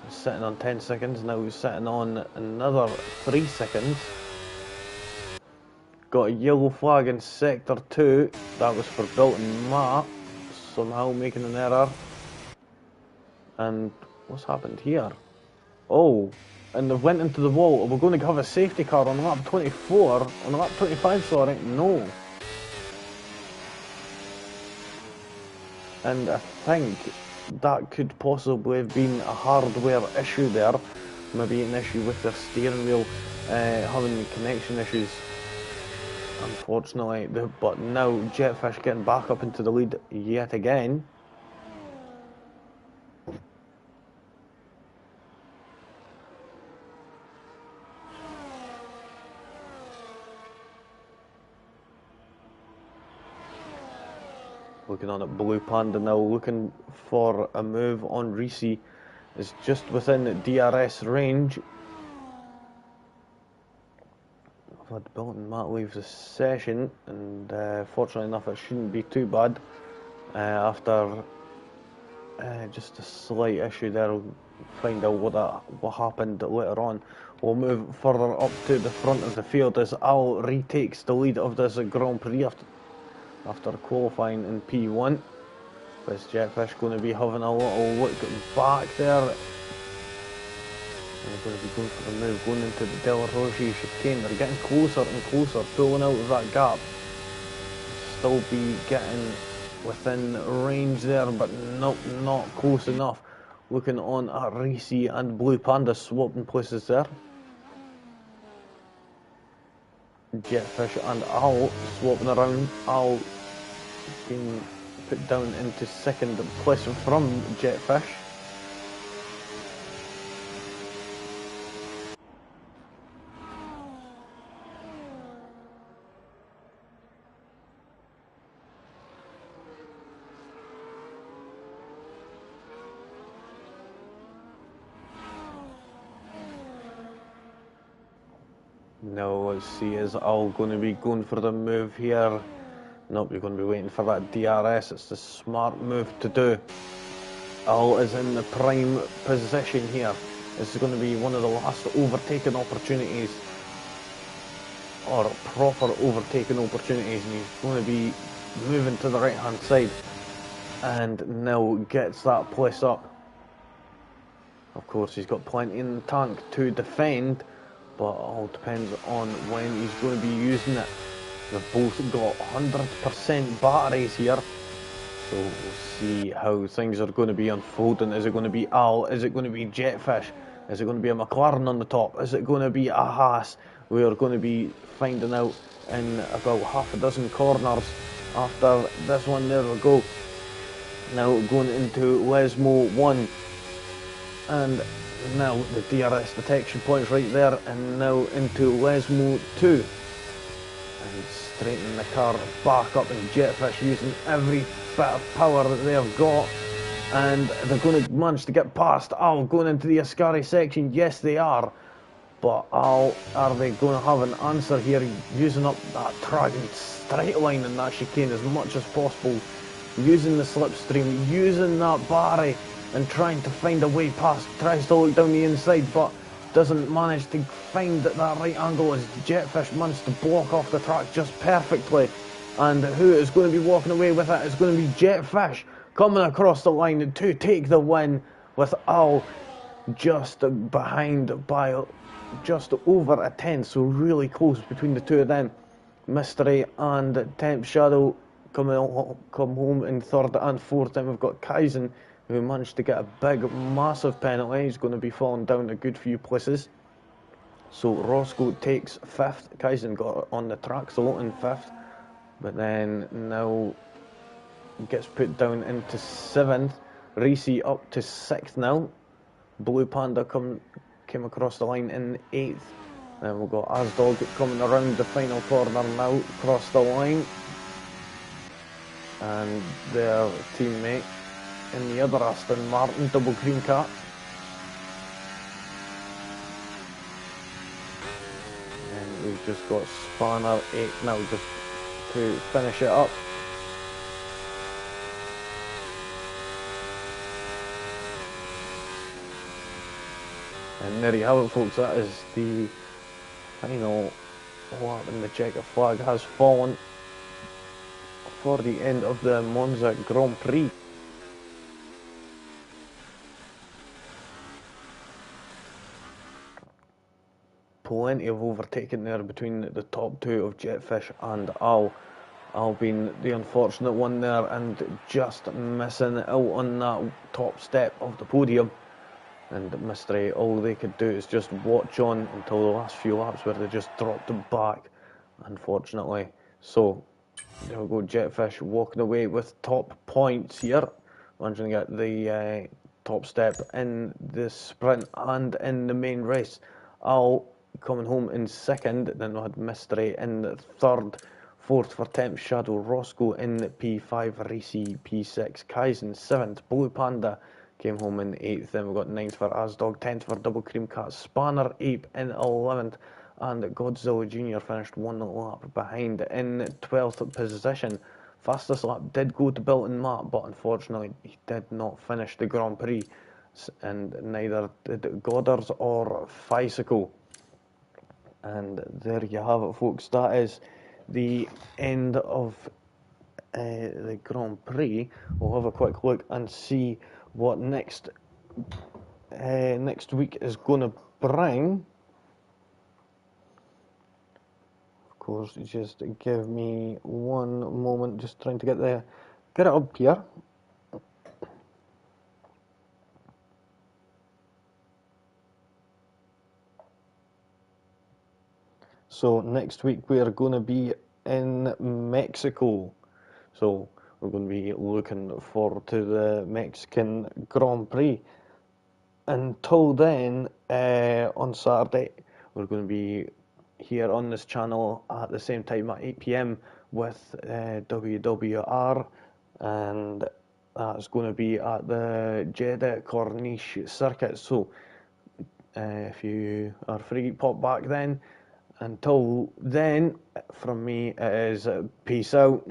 Sitting on 10 seconds, now he's sitting on another 3 seconds. Got a yellow flag in sector 2. That was for Bilton Matt. Somehow making an error. And what's happened here? Oh. And they've went into the wall. We're going to have a safety car on lap 24. On lap 25, sorry. No. And I think that could possibly have been a hardware issue there. Maybe an issue with their steering wheel having connection issues. Unfortunately. But now Jetfish getting back up into the lead yet again. Looking on at Blue Panda now, looking for a move on Reese. Is just within DRS range. I've had Bilton Matt leave the session, and fortunately enough it shouldn't be too bad. After just a slight issue there, we'll find out what happened later on. We'll move further up to the front of the field as Al retakes the lead of this Grand Prix after qualifying in P1. This Jetfish going to be having a little look back there. And they're going to be going for the move, going into the Del Roche chicane. They're getting closer and closer, pulling out of that gap. Still be getting within range there, but nope, not close enough. Looking on at Reese and Blue Panda swapping places there. Jetfish and Al swapping around. Al being put down into second place from Jetfish. Now let's see, is Al going to be going for the move here? Nope, you're going to be waiting for that DRS. It's the smart move to do. Al is in the prime position here. This is going to be one of the last overtaking opportunities, or proper overtaking opportunities, and he's going to be moving to the right hand side, and now gets that place up. Of course, he's got plenty in the tank to defend, but it all depends on when he's going to be using it. They've both got 100% batteries here, so we'll see how things are going to be unfolding. Is it going to be Al? Is it going to be Jetfish? Is it going to be a McLaren on the top? Is it going to be a Haas? We are going to be finding out in about half a dozen corners after this one. There we go. Now going into Lesmo 1, and now the DRS detection points right there, and now into Lesmo 2, and straightening the car back up, and Jetfish using every bit of power that they've got, and they're going to manage to get past Al going into the Ascari section. Yes, they are, but Al, are they going to have an answer here, using up that track and straight line in that chicane as much as possible, using the slipstream, using that Barry, and trying to find a way past. Tries to look down the inside, but doesn't manage to find that right angle as Jetfish managed to block off the track just perfectly. And who is going to be walking away with it? It's going to be Jetfish coming across the line to take the win, with Al just behind by just over a tenth, so really close between the two of them. Mystery and Temp Shadow come home in third and fourth. Then we've got Kaizen, who managed to get a big, massive penalty. He's going to be falling down a good few places. So Roscoe takes fifth. Kaizen got on the track slow in fifth, but then now gets put down into seventh. Reese up to sixth now. Blue Panda came across the line in eighth. Then we've got Asdog coming around the final corner now, across the line, and their teammate in the other Aston Martin, double cream cat. And we've just got Spanner 8 now just to finish it up. And there you have it, folks. That is the final lap, and the checker flag has fallen for the end of the Monza Grand Prix. Plenty of overtaking there between the top two of Jetfish and Al. Al being the unfortunate one there and just missing out on that top step of the podium. And Mystery, all they could do is just watch on until the last few laps, where they just dropped them back, unfortunately. So there we go, Jetfish walking away with top points here, managing to get the top step in the sprint and in the main race. Al coming home in second, then we had Mystery in third, fourth for Temp Shadow, Roscoe in P5, Reese P6, Kaizen 7th, Blue Panda came home in 8th, then we got 9th for Asdog, 10th for Double Cream Cat, Spanner Ape in 11th, and Godzilla Jr. finished 1 lap behind in 12th position. Fastest lap did go to Bilton Matt, but unfortunately he did not finish the Grand Prix, and neither did Goddard or Ficycle. And there you have it, folks. That is the end of the Grand Prix. We'll have a quick look and see what next week is going to bring. Of course, just give me one moment, just trying to get it up here. So next week we are going to be in Mexico. So we're going to be looking forward to the Mexican Grand Prix. Until then, on Saturday, we're going to be here on this channel at the same time at 8 p.m. with WWR, and that's going to be at the Jeddah Corniche circuit. So if you are free, pop back then. Until then, from me, it is peace out.